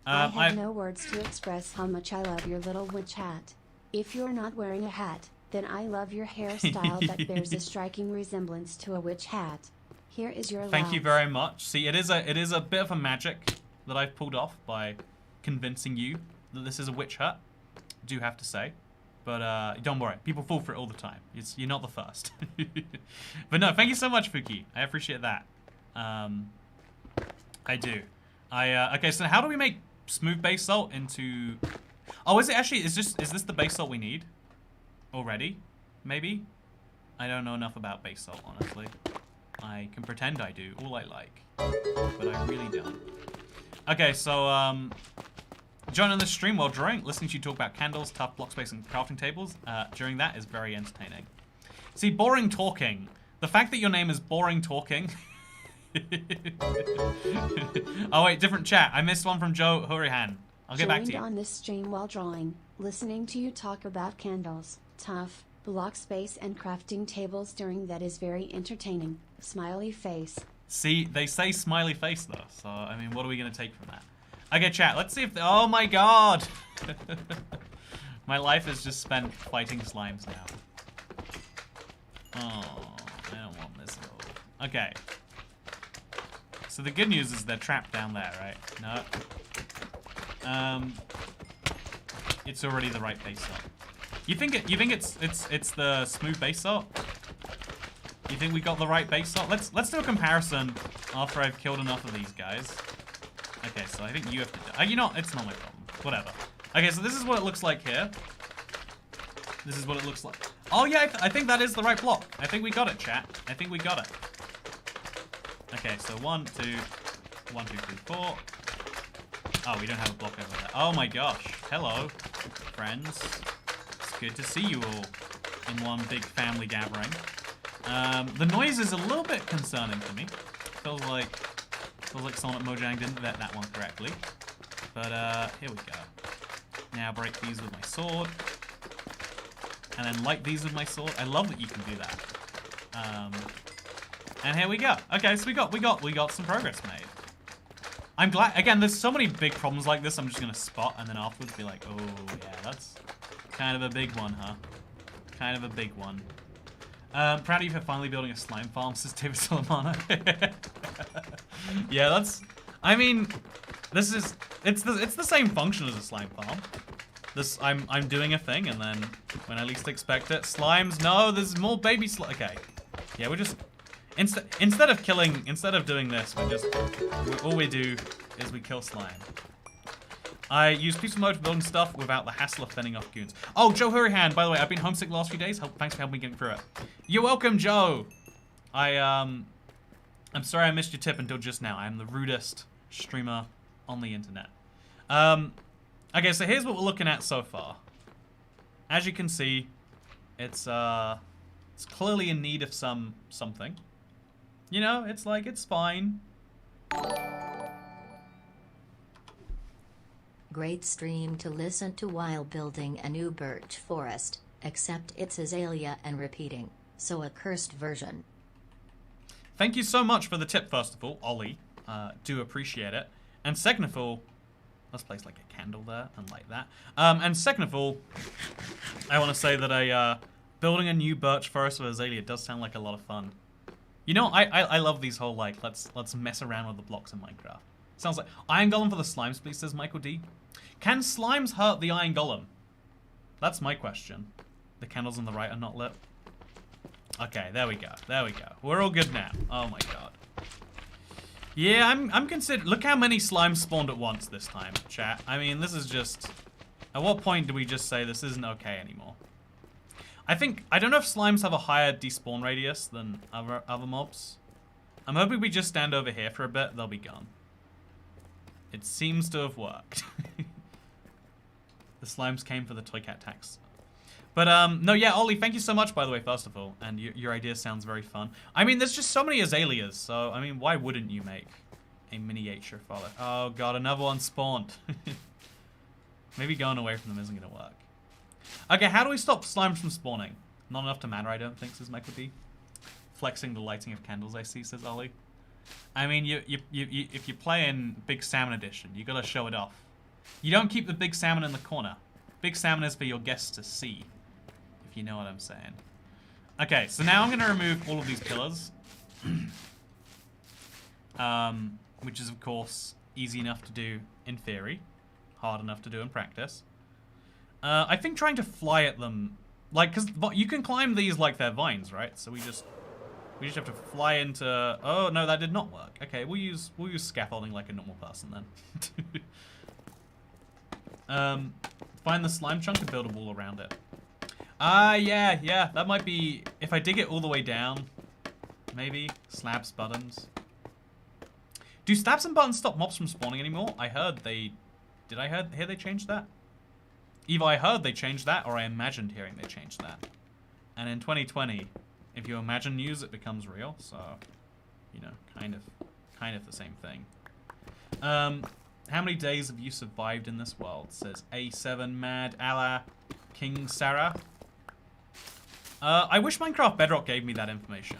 I have no words to express how much I love your little witch hat. If you're not wearing a hat, then I love your hairstyle that bears a striking resemblance to a witch hat. Here is your
Thank you very much. See, it is a bit of a magic that I've pulled off by convincing you that this is a witch hat. I do have to say. But don't worry, people fall for it all the time. You're not the first. But no, thank you so much, Fuki. I appreciate that. I do. Okay, so how do we make smooth base salt into... Oh, is it actually, is this the base salt we need? Already? Maybe? I don't know enough about base salt, honestly. I can pretend I do, all I like. But I really don't. Okay, so, joining the stream while drawing, listening to you talk about candles, tough block space, and crafting tables during that is very entertaining. See, boring talking. The fact that your name is boring talking... Oh wait, different chat. I missed one from Joe Hurihan. I'll get back to you.
Joined on this stream while drawing, listening to you talk about candles, tough, block space, and crafting tables during that is very entertaining. Smiley face.
See, they say smiley face though, so I mean, what are we gonna take from that? Okay, chat, let's see if... Oh my god! My life is just spent fighting slimes now. Oh, I don't want this at all. Okay. So the good news is they're trapped down there, right? No. It's already the right base salt. You think it's the smooth base salt? You think we got the right base salt? Let's do a comparison after I've killed enough of these guys. Okay, so I think you have to... you know, it's not my problem. Whatever. Okay, so this is what it looks like here. This is what it looks like. Oh yeah, I think that is the right block. I think we got it, chat. I think we got it. Okay, so 1, 2, 1, 2, 3, 4. Oh, we don't have a block over there. Oh my gosh. Hello, friends. It's good to see you all in one big family gathering. The noise is a little bit concerning to me. Feels like someone at Mojang didn't vet that one correctly. But here we go. Now break these with my sword. And then light these with my sword. I love that you can do that. And here we go. Okay, so we got some progress made. I'm glad. Again, there's so many big problems like this. I'm just gonna spot and then afterwards be like, oh yeah, that's kind of a big one, huh? Kind of a big one. Proud of you for finally building a slime farm, says David Solomana. Yeah, that's. I mean, this is. It's the same function as a slime farm. I'm doing a thing, and then when I least expect it, slimes. No, there's more baby slime. Okay. Yeah, we're just. Instead of doing this, all we do is we kill slime. I use peaceful mode for building stuff without the hassle of fending off goons. Oh, Joe Hurihan, by the way, I've been homesick the last few days. Thanks for helping me get through it. You're welcome, Joe. I'm sorry I missed your tip until just now. I'm the rudest streamer on the internet. Okay, so here's what we're looking at so far. As you can see, it's clearly in need of something. You know, it's fine.
Great stream to listen to while building a new birch forest, except it's azalea and repeating, so a cursed version.
Thank you so much for the tip, first of all, Ollie. Do appreciate it. And second of all, let's place like a candle there and like that. And second of all, I want to say that building a new birch forest with azalea does sound like a lot of fun. You know, I love these whole like let's mess around with the blocks in Minecraft. Sounds like Iron Golem for the slimes, please, says Michael D. Can slimes hurt the Iron Golem? That's my question. The candles on the right are not lit. Okay, there we go. There we go. We're all good now. Oh my god. Yeah, I'm considering. Look how many slimes spawned at once this time, chat. I mean, this is just. At what point do we just say this isn't okay anymore? I don't know if slimes have a higher despawn radius than other mobs. I'm hoping we just stand over here for a bit. They'll be gone. It seems to have worked. The slimes came for the toy cat tax. But, no, yeah, Ollie, thank you so much, by the way, first of all. And your idea sounds very fun. I mean, there's just so many azaleas, so, I mean, why wouldn't you make a miniature follow? Oh, God, another one spawned. Maybe going away from them isn't going to work. Okay, how do we stop slimes from spawning? Not enough to matter, I don't think, says Michael D. Flexing the lighting of candles, I see, says Ollie. I mean, if you play in Big Salmon Edition, you got to show it off. You don't keep the big salmon in the corner. Big salmon is for your guests to see. If you know what I'm saying. Okay, so now I'm going to remove all of these pillars. Which is, of course, easy enough to do in theory. Hard enough to do in practice. I think trying to fly at them... Like, because you can climb these like they're vines, right? So we just have to fly into... Oh, no, that did not work. Okay, we'll use scaffolding like a normal person then. Find the slime chunk and build a wall around it. Yeah, that might be... If I dig it all the way down, maybe. Slabs, buttons. Do slabs and buttons stop mobs from spawning anymore? I heard they... Did I hear they changed that? Either I heard they changed that, or I imagined hearing they changed that. And in 2020, if you imagine news, it becomes real. So, you know, kind of the same thing. How many days have you survived in this world? Says A7 Mad Allah King Sarah. I wish Minecraft Bedrock gave me that information.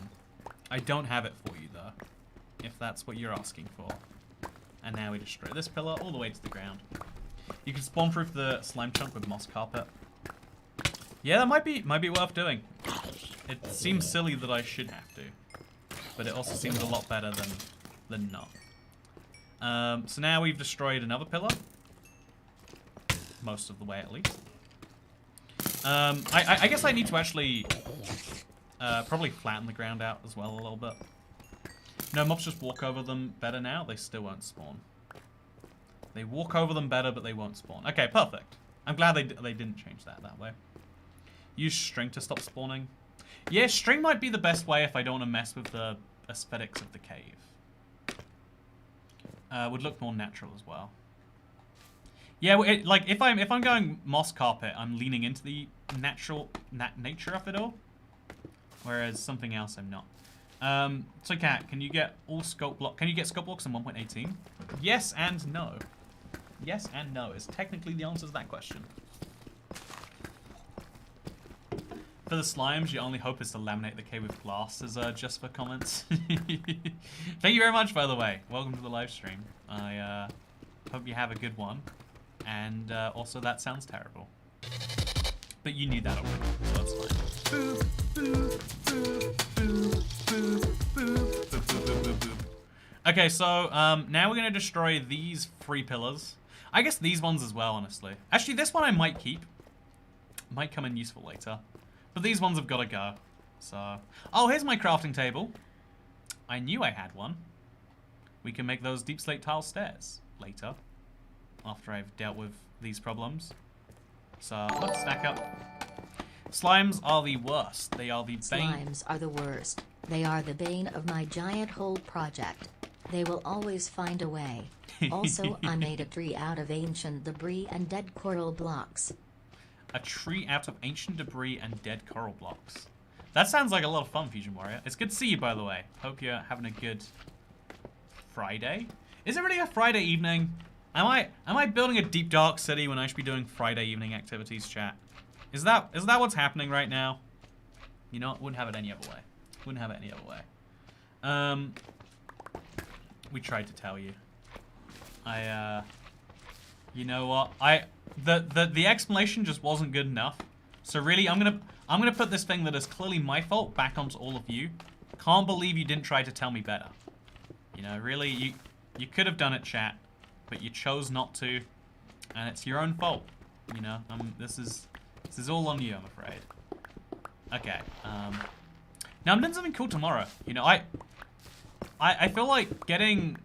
I don't have it for you though, if that's what you're asking for. And now we destroy this pillar all the way to the ground. You can spawn proof the slime chunk with moss carpet. Yeah, that might be worth doing. It seems silly that I should have to, but it also seems a lot better than not. So now we've destroyed another pillar. Most of the way, at least. I guess I need to actually probably flatten the ground out as well a little bit. No, mobs just walk over them better now. They still won't spawn. They walk over them better, but they won't spawn. Okay, perfect. I'm glad they didn't change that way. Use string to stop spawning. Yeah, string might be the best way if I don't want to mess with the aesthetics of the cave. Would look more natural as well. Yeah, like if I'm going moss carpet, I'm leaning into the natural nature of it all, whereas something else I'm not. So Kat, can you get all sculpt block? Can you get sculpt blocks in 1.18? Yes and no. Yes and no is technically the answer to that question. For the slimes, your only hope is to laminate the cave with glass, is just for comments. Thank you very much, by the way. Welcome to the live stream. I hope you have a good one. And also, that sounds terrible. But you knew that already, so that's fine. Boop, boop, boop, boop, boop, boop, boop, boop, boop, boop. Okay, so now we're going to destroy these 3 pillars. I guess these ones as well, honestly. Actually, this one I might keep. Might come in useful later. But these ones have got to go. So, oh, here's my crafting table. I knew I had one. We can make those deep slate tile stairs later, after I've dealt with these problems. So, let's stack up. Slimes are the worst. They are the bane.
Slimes are the worst. They are the bane of my giant hole project. They will always find a way. Also, I made a tree out of ancient debris and dead coral blocks.
A tree out of ancient debris and dead coral blocks. That sounds like a lot of fun, Fusion Warrior. It's good to see you, by the way. Hope you're having a good Friday. Is it really a Friday evening? Am I building a deep dark city when I should be doing Friday evening activities, chat? Is that what's happening right now? You know, wouldn't have it any other way. Wouldn't have it any other way. We tried to tell you. You know what? The explanation just wasn't good enough. So really, I'm gonna put this thing that is clearly my fault back onto all of you. Can't believe you didn't try to tell me better. You know, really, You could have done it, chat, but you chose not to, and it's your own fault. You know, this is all on you, I'm afraid. Okay. Now I'm doing something cool tomorrow. You know, I feel like getting,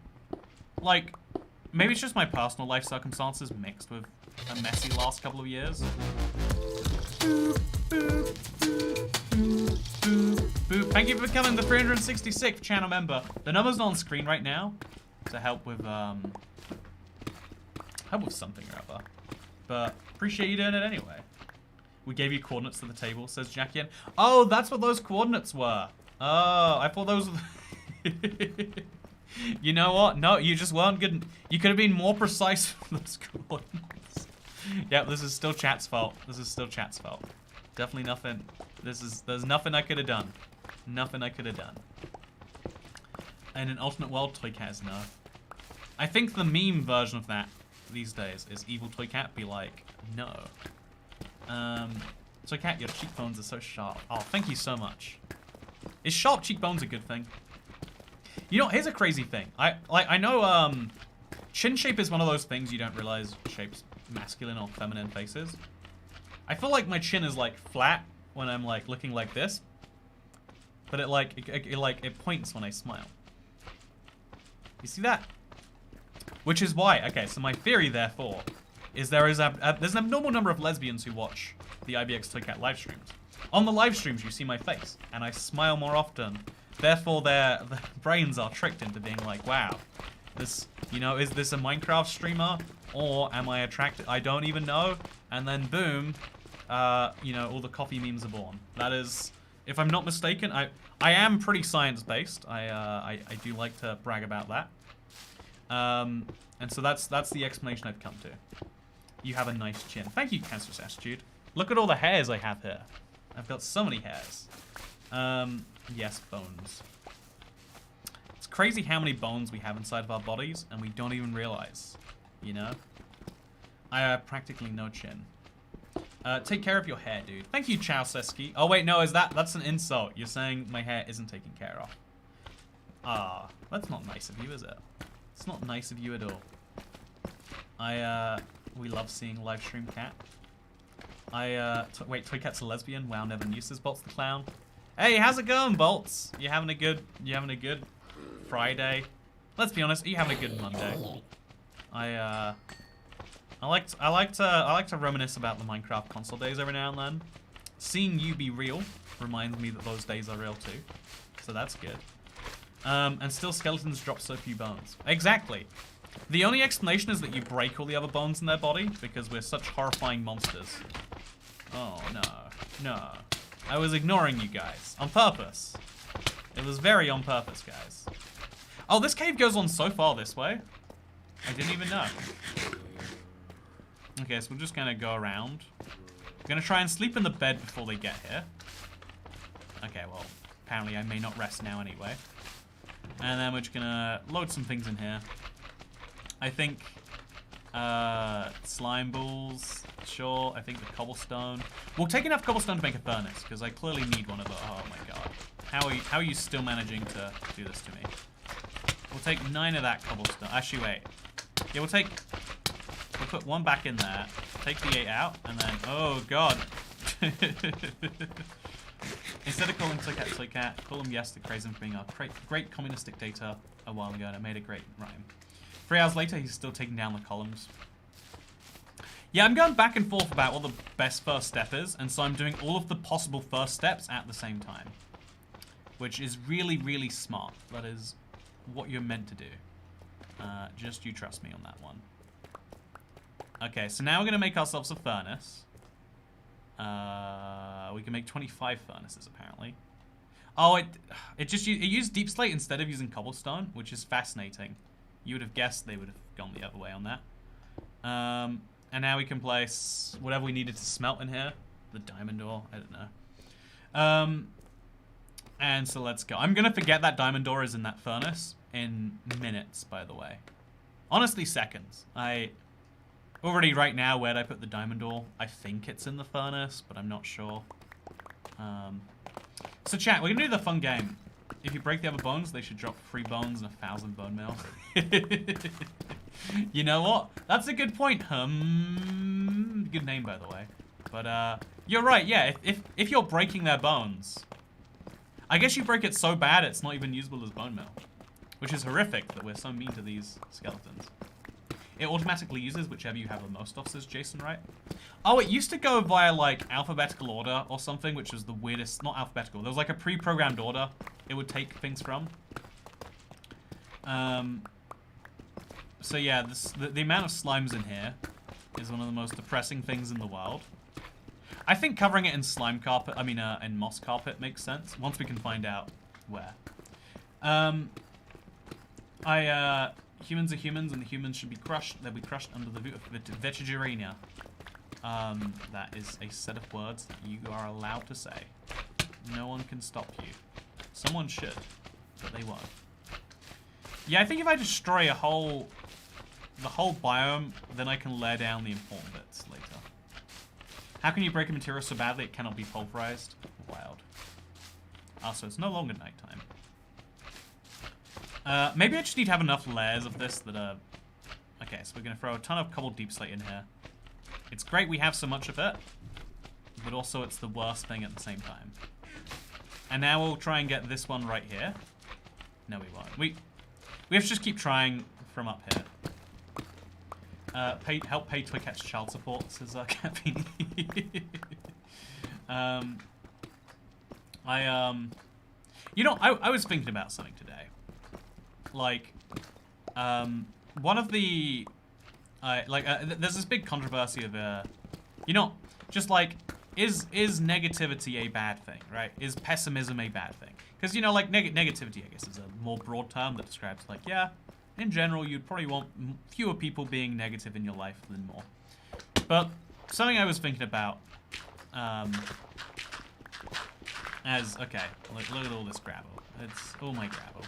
like, maybe it's just my personal life circumstances mixed with a messy last couple of years. Boop, boop, boop, boop, boop, boop. Thank you for becoming the 366th channel member. The number's not on screen right now to help with something or other. But appreciate you doing it anyway. We gave you coordinates to the table, says Jackie. Oh, that's what those coordinates were. Oh, I thought those were... You know what? No, you just weren't good. You could have been more precise with those coordinates. Yeah, this is still chat's fault. This is still chat's fault. Definitely nothing. There's nothing I could have done. Nothing I could have done. In an alternate world, Toy Cat is no. I think the meme version of that these days is evil Toy Cat be like, no. Toy Cat, your cheekbones are so sharp. Oh, thank you so much. Is sharp cheekbones a good thing? You know, here's a crazy thing. I know chin shape is one of those things you don't realize shapes masculine or feminine faces. I feel like my chin is like flat when I'm like looking like this, but it points when I smile. You see that? Which is why, okay, so my theory therefore is there's an abnormal number of lesbians who watch the IBX Toy Cat live streams. On the live streams you see my face and I smile more often. Therefore their brains are tricked into being like, wow, this, you know, is this a Minecraft streamer or am I attracted? I don't even know. And then boom, you know, all the coffee memes are born. That is, if I'm not mistaken, I am pretty science-based. I do like to brag about that. And so that's the explanation I've come to. You have a nice chin. Thank you, Cancerous Attitude. Look at all the hairs I have here. I've got so many hairs. Yes, bones. It's crazy how many bones we have inside of our bodies, and we don't even realize, you know? I have practically no chin. Take care of your hair, dude. Thank you, Chowseski. Oh, wait, no, that's an insult. You're saying my hair isn't taken care of. Ah, that's not nice of you, is it? It's not nice of you at all. We love seeing live stream cat. Wait, Toy Cat's a lesbian? Wow, never knew, says Bolts the Clown. Hey, how's it going, Bolts? You having a good Friday? Let's be honest, are you having a good Monday? I like to reminisce about the Minecraft console days every now and then. Seeing you be real reminds me that those days are real too. So that's good. And still skeletons drop so few bones. Exactly. The only explanation is that you break all the other bones in their body because we're such horrifying monsters. Oh, no. No. I was ignoring you guys. On purpose. It was very on purpose, guys. Oh, this cave goes on so far this way. I didn't even know. Okay, so we're just gonna go around. We're gonna try and sleep in the bed before they get here. Okay, well, apparently I may not rest now anyway. And then we're just gonna load some things in here. I think slime balls, sure. I think the cobblestone. We'll take enough cobblestone to make a furnace because I clearly need one of those. Oh my god, how are you still managing to do this to me? We'll take 9 of that cobblestone. Actually, wait. Yeah, we'll put 1 back in there. Take the 8 out, and then oh god. Instead of calling Toy Cat, call him yes to praise him for being our great communist dictator a while ago, and it made a great rhyme. 3 hours later, he's still taking down the columns. Yeah, I'm going back and forth about what the best first step is, and so I'm doing all of the possible first steps at the same time. Which is really, really smart. That is what you're meant to do. Just you trust me on that one. Okay, so now we're going to make ourselves a furnace. We can make 25 furnaces, apparently. Oh, it used deep slate instead of using cobblestone, which is fascinating. You would have guessed they would have gone the other way on that. And now we can place whatever we needed to smelt in here. The diamond ore, I don't know. And so let's go. I'm gonna forget that diamond ore is in that furnace in minutes, by the way. Honestly, seconds. Already right now, where'd I put the diamond ore? I think it's in the furnace, but I'm not sure. So chat, we're gonna do the fun game. if you break the other bones, they should drop 3 bones and 1,000 bone meal. You know what? That's a good point. Good name, by the way. But you're right. Yeah, if you're breaking their bones, I guess you break it so bad it's not even usable as bone meal, which is horrific that we're so mean to these skeletons. It automatically uses whichever you have the most of, says Jason, right? Oh, it used to go via, like, alphabetical order or something, which was the weirdest... Not alphabetical. There was, like, a pre-programmed order it would take things from. So, yeah, the amount of slimes in here is one of the most depressing things in the world. I think covering it in slime carpet... I mean, in moss carpet makes sense, once we can find out where. Humans are humans, and the humans should be crushed. They'll be crushed under the vegetariania. That is a set of words that you are allowed to say. No one can stop you. Someone should, but they won't. Yeah, I think if I destroy the whole biome, then I can lay down the important bits later. How can you break a material so badly it cannot be pulverized? Wild. So it's no longer nighttime. Maybe I just need to have enough layers of this that are... Okay, so we're going to throw a ton of cobbled deep slate in here. It's great we have so much of it, but also it's the worst thing at the same time. And now we'll try and get this one right here. No, we won't. We have to just keep trying from up here. Help pay Twicat's child support, says Cappy. You know, I was thinking about something today. Like, one of the, there's this big controversy of, you know, just like, is negativity a bad thing, right? Is pessimism a bad thing? Because, you know, like, negativity, I guess, is a more broad term that describes, like, yeah, in general, you'd probably want fewer people being negative in your life than more. But something I was thinking about, okay, look at all this gravel. It's all my gravel.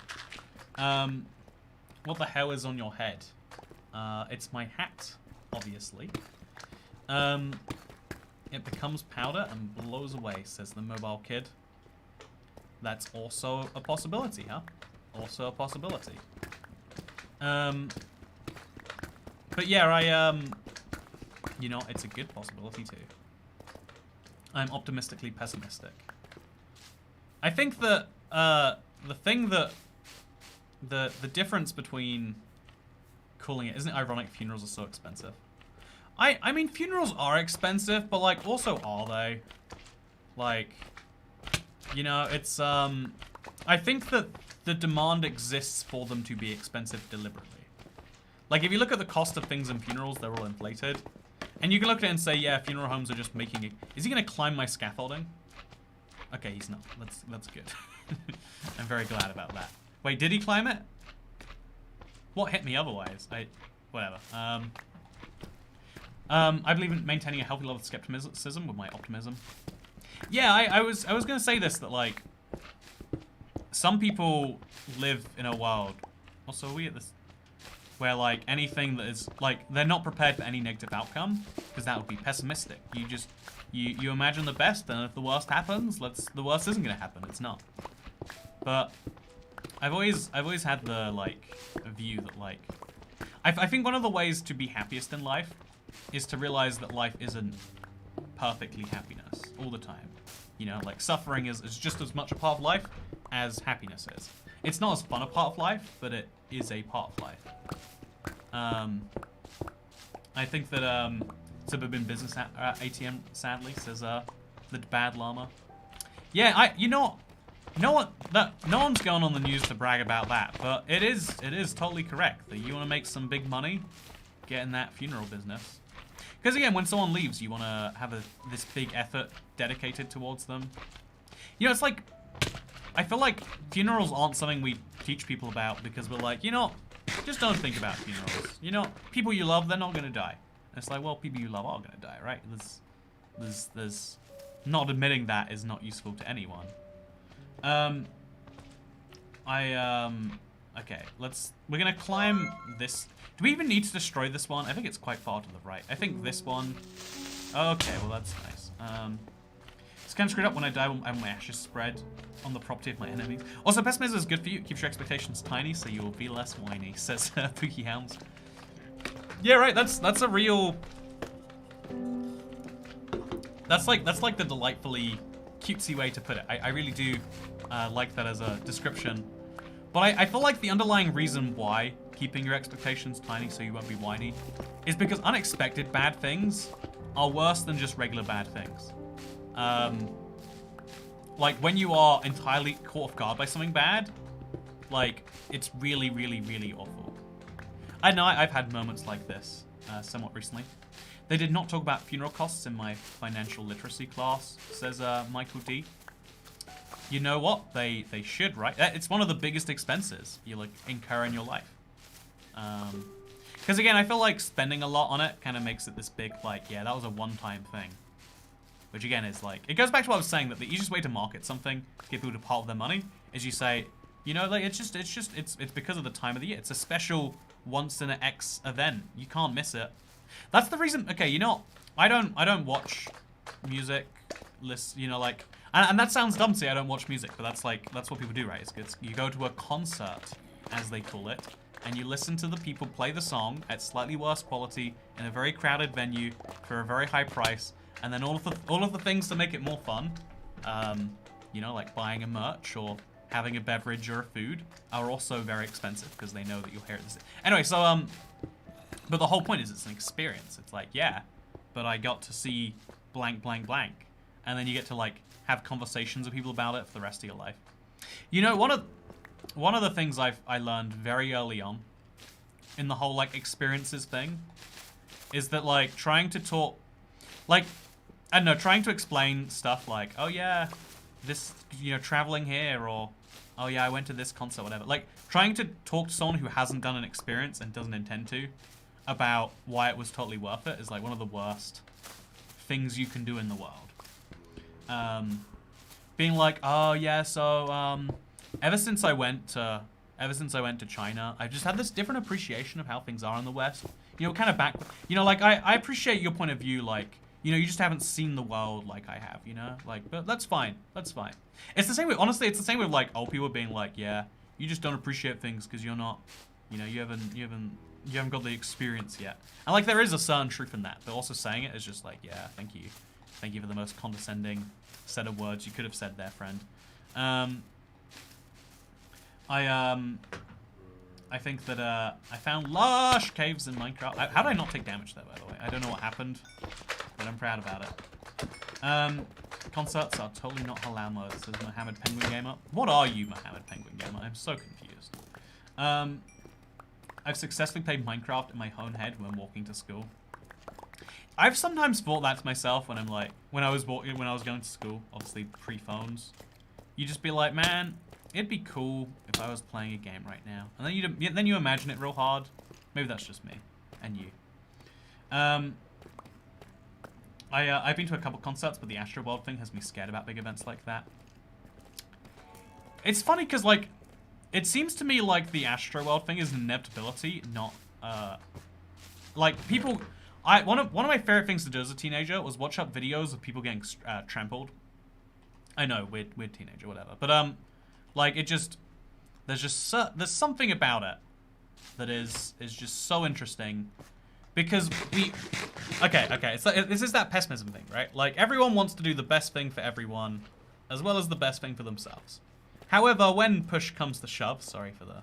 What the hell is on your head? It's my hat, obviously. It becomes powder and blows away, says the mobile kid. That's also a possibility, huh? Also a possibility. But yeah, you know, it's a good possibility too. I'm optimistically pessimistic. I think that, the thing that the difference between calling it, isn't it ironic funerals are so expensive? I mean, funerals are expensive, but, like, also are they? Like, you know, it's, I think that the demand exists for them to be expensive deliberately. Like, if you look at the cost of things in funerals, they're all inflated. And you can look at it and say, yeah, funeral homes are just making it. Is he gonna climb my scaffolding? Okay, he's not. That's good. I'm very glad about that. Wait, did he climb it? What hit me otherwise? Whatever. I believe in maintaining a healthy level of skepticism with my optimism. Yeah, I was gonna say this, that, like, some people live in a world, also are we at this, where, like, anything that is, like, they're not prepared for any negative outcome, because that would be pessimistic. You just, you imagine the best, and if the worst happens, the worst isn't gonna happen, it's not. But I've always had the, like, view that, like, I think one of the ways to be happiest in life is to realize that life isn't perfectly happiness all the time. You know, like, suffering is just as much a part of life as happiness is. It's not as fun a part of life, but it is a part of life. I think that, Suburban Business ATM, sadly, says, the bad llama. Yeah, you know, no one's going on the news to brag about that, but it is totally correct that you want to make some big money, get in that funeral business. Because again, when someone leaves, you want to have this big effort dedicated towards them. You know, it's like, I feel like funerals aren't something we teach people about because we're like, you know, just don't think about funerals. You know, people you love, they're not going to die. And it's like, well, people you love are going to die, right? There's not admitting that is not useful to anyone. Okay, we're gonna climb this. Do we even need to destroy this one? I think it's quite far to the right. I think this one, okay, well that's nice. It's kind of screwed up when I die and my ashes spread on the property of my enemies. Also, pessimism is good for you. It keeps your expectations tiny, so you will be less whiny, says Pookie Hounds. Yeah, right. That's a real. That's like the delightfully cutesy way to put it. I really do like that as a description. But I feel like the underlying reason why keeping your expectations tiny so you won't be whiny is because unexpected bad things are worse than just regular bad things. Like when you are entirely caught off guard by something bad, like it's really, really, really awful. I know I've had moments like this somewhat recently. They did not talk about funeral costs in my financial literacy class, says Michael D. You know what? They should, right? It's one of the biggest expenses you like incur in your life. Because again, I feel like spending a lot on it kind of makes it this big, like, yeah, that was a one-time thing. Which again is like, it goes back to what I was saying, that the easiest way to market something, to get people to part with their money, is you say, you know, like it's because of the time of the year. It's a special once in an X event. You can't miss it. That's the reason. Okay, you know, I don't watch music lists. You know, like, and that sounds dumb to say I don't watch music, but that's what people do, right? It's you go to a concert, as they call it, and you listen to the people play the song at slightly worse quality in a very crowded venue for a very high price, and then all of the things to make it more fun, you know, like buying a merch or having a beverage or a food, are also very expensive because they know that you'll hear it. Anyway, so but the whole point is it's an experience. It's like, yeah, but I got to see blank, blank, blank, and then you get to like have conversations with people about it for the rest of your life. You know, one of the things I learned very early on in the whole like experiences thing is that like trying to talk, like, I don't know, trying to explain stuff like, oh yeah, this, you know, traveling here, or oh yeah, I went to this concert, whatever. Like trying to talk to someone who hasn't done an experience and doesn't intend to about why it was totally worth it is like one of the worst things you can do in the world. Being like, oh yeah, so ever since I went to China, I've just had this different appreciation of how things are in the West. You know, kind of back, you know, like I appreciate your point of view, like, you know, you just haven't seen the world like I have, you know, like, but that's fine, that's fine. It's the same with, honestly, it's the same with like old people being like, yeah, you just don't appreciate things because you're not, you know, you haven't got the experience yet. And like there is a certain truth in that, but also saying it is just like, yeah, thank you for the most condescending set of words you could have said there, friend. I think that I found lush caves in Minecraft. How did I not take damage there, by the way? I don't know what happened, but I'm proud about it. Concerts are totally not halal mode, says Mohammed Penguin Gamer. What are you, Mohammed Penguin Gamer? I'm so confused. I've successfully played Minecraft in my own head when walking to school. I've sometimes thought that to myself when I'm like, when I was going to school, obviously pre-phones. You just be like, man, it'd be cool if I was playing a game right now. And then you imagine it real hard. Maybe that's just me and you. I've been to a couple concerts, but the Astro World thing has me scared about big events like that. It's funny because like, it seems to me like the Astro World thing is an inevitability, not like people. One of my favorite things to do as a teenager was watch up videos of people getting trampled. I know, weird teenager, whatever. But like it just, there's something about it that is just so interesting, because okay, it's like, this is that pessimism thing, right? Like everyone wants to do the best thing for everyone, as well as the best thing for themselves. However, when push comes to shove, sorry for the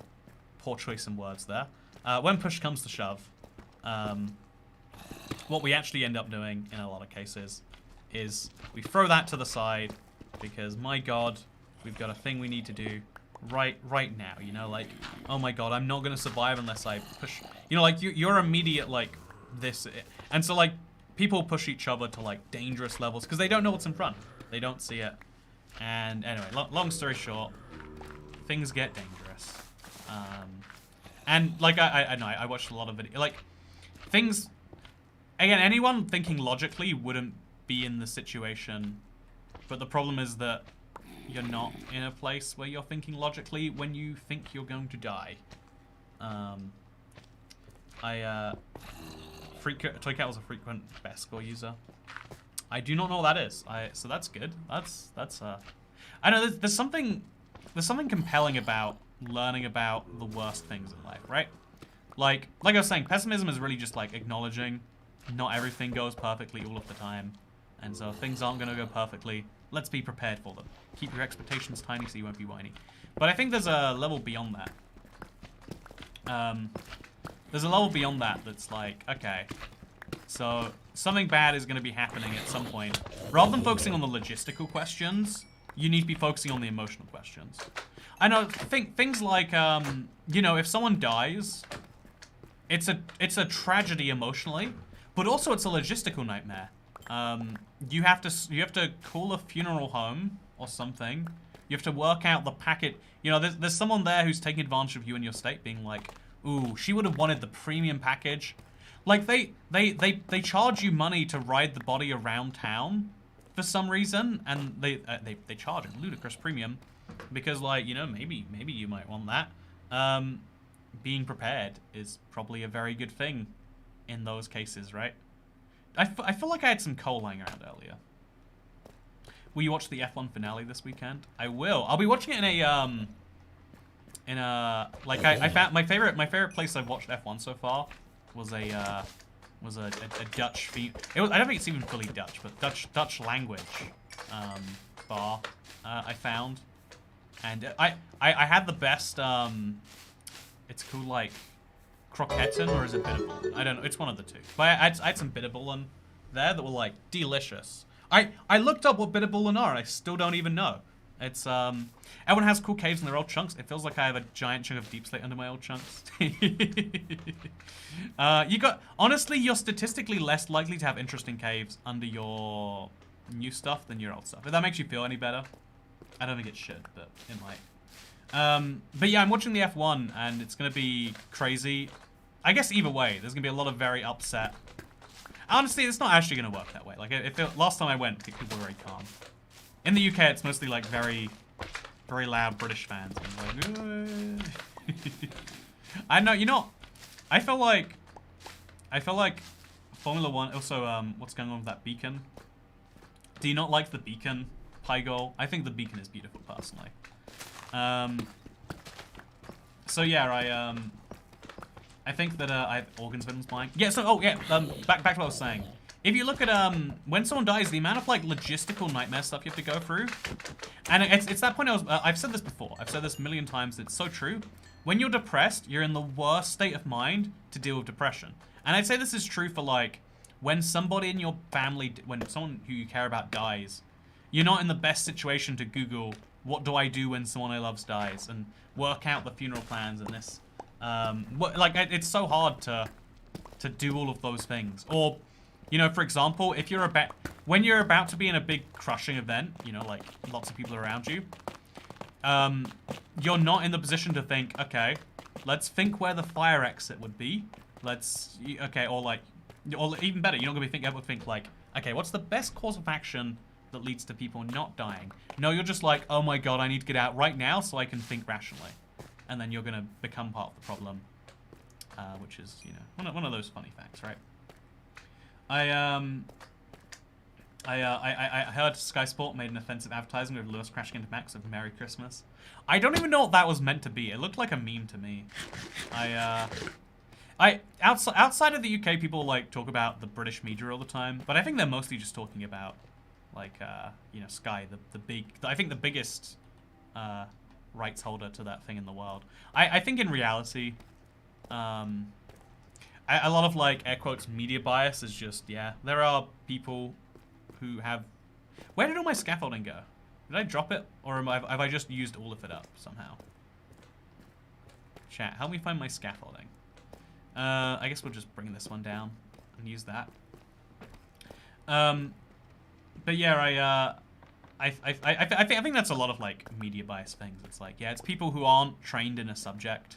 poor choice in words there. When push comes to shove, what we actually end up doing in a lot of cases is we throw that to the side because, my God, we've got a thing we need to do right now, you know, like, oh my God, I'm not going to survive unless I push, you know, like you're immediate, like this. And so like people push each other to like dangerous levels because they don't know what's in front. They don't see it. And anyway, long story short, things get dangerous. And like I know I watched a lot of video, like things. Again, anyone thinking logically wouldn't be in the situation, but the problem is that you're not in a place where you're thinking logically when you think you're going to die. Toycat was a frequent best score user. I do not know what that is. So that's good. That's I know there's something compelling about learning about the worst things in life, right? Like I was saying, pessimism is really just like acknowledging not everything goes perfectly all of the time. And so if things aren't going to go perfectly, let's be prepared for them. Keep your expectations tiny so you won't be whiny. But I think there's a level beyond that. There's a level beyond that that's like, okay, so something bad is going to be happening at some point. Rather than focusing on the logistical questions, you need to be focusing on the emotional questions. I know, things like, you know, if someone dies, it's a tragedy emotionally, but also it's a logistical nightmare. You have to call a funeral home or something. You have to work out the packet. You know, there's someone there who's taking advantage of you and your state, being like, ooh, she would have wanted the premium package. Like they charge you money to ride the body around town for some reason, and they charge a ludicrous premium because, like, you know, maybe you might want that. Being prepared is probably a very good thing in those cases, right? I feel like I had some coal lying around earlier. Will you watch the F1 finale this weekend? I will. I'll be watching it in a like I found my favorite place I've watched F1 so far was a Dutch I don't think it's even fully Dutch, but Dutch language bar I found, and I had the best it's called like croquetten, or is it bitterballen? I don't know. It's one of the two. But I had some bitterballen there that were like delicious. I looked up what bitterballen are, and I still don't even know. It's everyone has cool caves in their old chunks. It feels like I have a giant chunk of deep slate under my old chunks. Honestly, you're statistically less likely to have interesting caves under your new stuff than your old stuff. If that makes you feel any better, I don't think it should, but it might. But yeah, I'm watching the F1, and it's gonna be crazy. I guess either way, there's gonna be a lot of very upset. Honestly, it's not actually gonna work that way. Like, last time I went, people were very calm. In the UK, it's mostly like very, very loud British fans. And like, I know, you know, I feel like Formula One. Also, what's going on with that beacon? Do you not like the beacon, Pygol? I think the beacon is beautiful, personally. So yeah, I think that I have organs Venom's buying. Yeah. So back to what I was saying. If you look at when someone dies, the amount of like logistical nightmare stuff you have to go through, and it's that point I've said this before. I've said this a million times. It's so true. When you're depressed, you're in the worst state of mind to deal with depression. And I'd say this is true for like when somebody in your family, when someone who you care about dies, you're not in the best situation to Google what do I do when someone I love dies and work out the funeral plans and this. It's so hard to do all of those things. Or, you know, for example, if you're when you're about to be in a big crushing event, you know, like lots of people around you, you're not in the position to think, okay, let's think where the fire exit would be. Or even better, you're not gonna think like, okay, what's the best course of action that leads to people not dying? No, you're just like, oh my god, I need to get out right now so I can think rationally. And then you're gonna become part of the problem, which is, you know, one of those funny facts, right? I heard Sky Sport made an offensive advertisement with Lewis crashing into Max of Merry Christmas. I don't even know what that was meant to be. It looked like a meme to me. Outside of the UK, people like talk about the British media all the time, but I think they're mostly just talking about like you know, Sky, I think the biggest rights holder to that thing in the world. I think in reality, a lot of like air quotes media bias is just, yeah, there are people who have. Where did all my scaffolding go? Did I drop it, or have I just used all of it up somehow? Chat, help me find my scaffolding. I guess we'll just bring this one down and use that. But yeah, I think that's a lot of like media bias things. It's like, yeah, it's people who aren't trained in a subject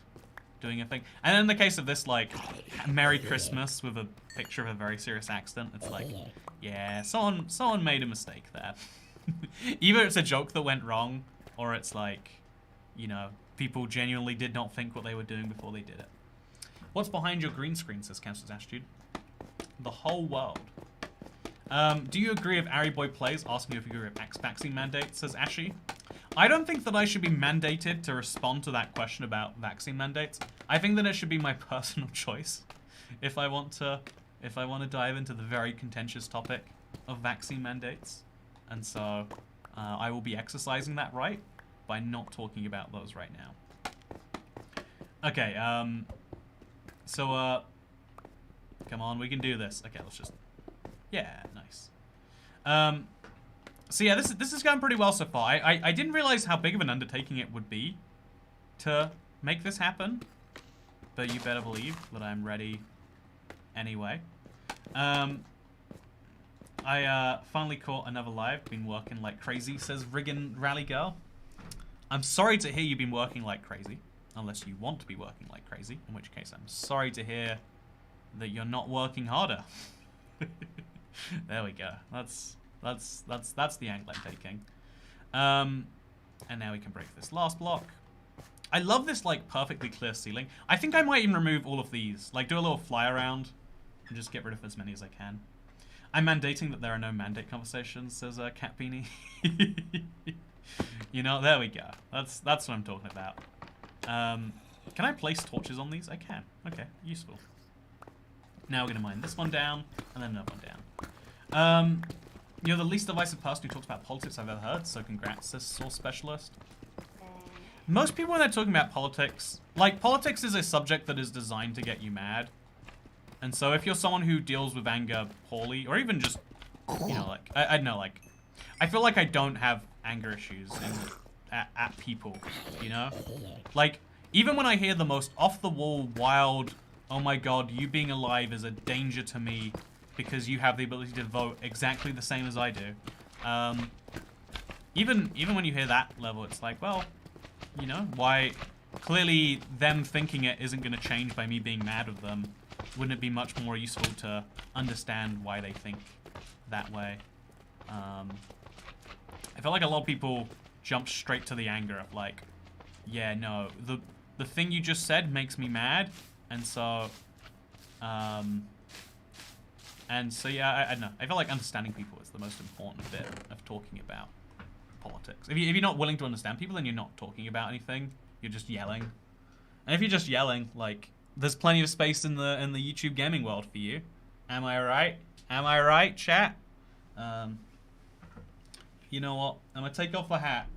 doing a thing. And in the case of this, like, Merry Christmas with a picture of a very serious accident, it's like, yeah, someone made a mistake there. Either it's a joke that went wrong, or it's like, you know, people genuinely did not think what they were doing before they did it. What's behind your green screen, says Council's Attitude? The whole world. Do you agree if Ari Boy plays? Asking if you agree with vaccine mandate, says Ashi. I don't think that I should be mandated to respond to that question about vaccine mandates. I think that it should be my personal choice if I want to dive into the very contentious topic of vaccine mandates. And so I will be exercising that right by not talking about those right now. Okay, so come on, we can do this. Okay, let's just, yeah, nice. So yeah, this is going pretty well so far. I didn't realize how big of an undertaking it would be to make this happen, but you better believe that I'm ready anyway. I finally caught another live. Been working like crazy, says Riggin Rally Girl. I'm sorry to hear you've been working like crazy, unless you want to be working like crazy, in which case I'm sorry to hear that you're not working harder. There we go. That's the angle I'm taking. And now we can break this last block. I love this like perfectly clear ceiling. I think I might even remove all of these. Like do a little fly around and just get rid of as many as I can. I'm mandating that there are no mandate conversations, says Cat Beanie. You know, there we go. That's what I'm talking about. Can I place torches on these? I can. Okay, useful. Now we're gonna mine this one down and then another one down. You're the least divisive person who talks about politics I've ever heard, so congrats, says Source Specialist. Most people when they're talking about politics, like politics is a subject that is designed to get you mad. And so if you're someone who deals with anger poorly, or even just, you know, like, I don't know, like, I feel like I don't have anger issues at people, you know? Like, even when I hear the most off-the-wall, wild, oh my god, you being alive is a danger to me because you have the ability to vote exactly the same as I do. Even when you hear that level, it's like, well, you know, why? Clearly, them thinking it isn't going to change by me being mad with them. Wouldn't it be much more useful to understand why they think that way? I feel like a lot of people jump straight to the anger of like, yeah, no, the thing you just said makes me mad, and so yeah, I don't know. I feel like understanding people is the most important bit of talking about politics. If you're not willing to understand people, then you're not talking about anything. You're just yelling. And if you're just yelling, like, there's plenty of space in the YouTube gaming world for you. Am I right? Am I right, chat? You know what? I'm gonna take off the hat.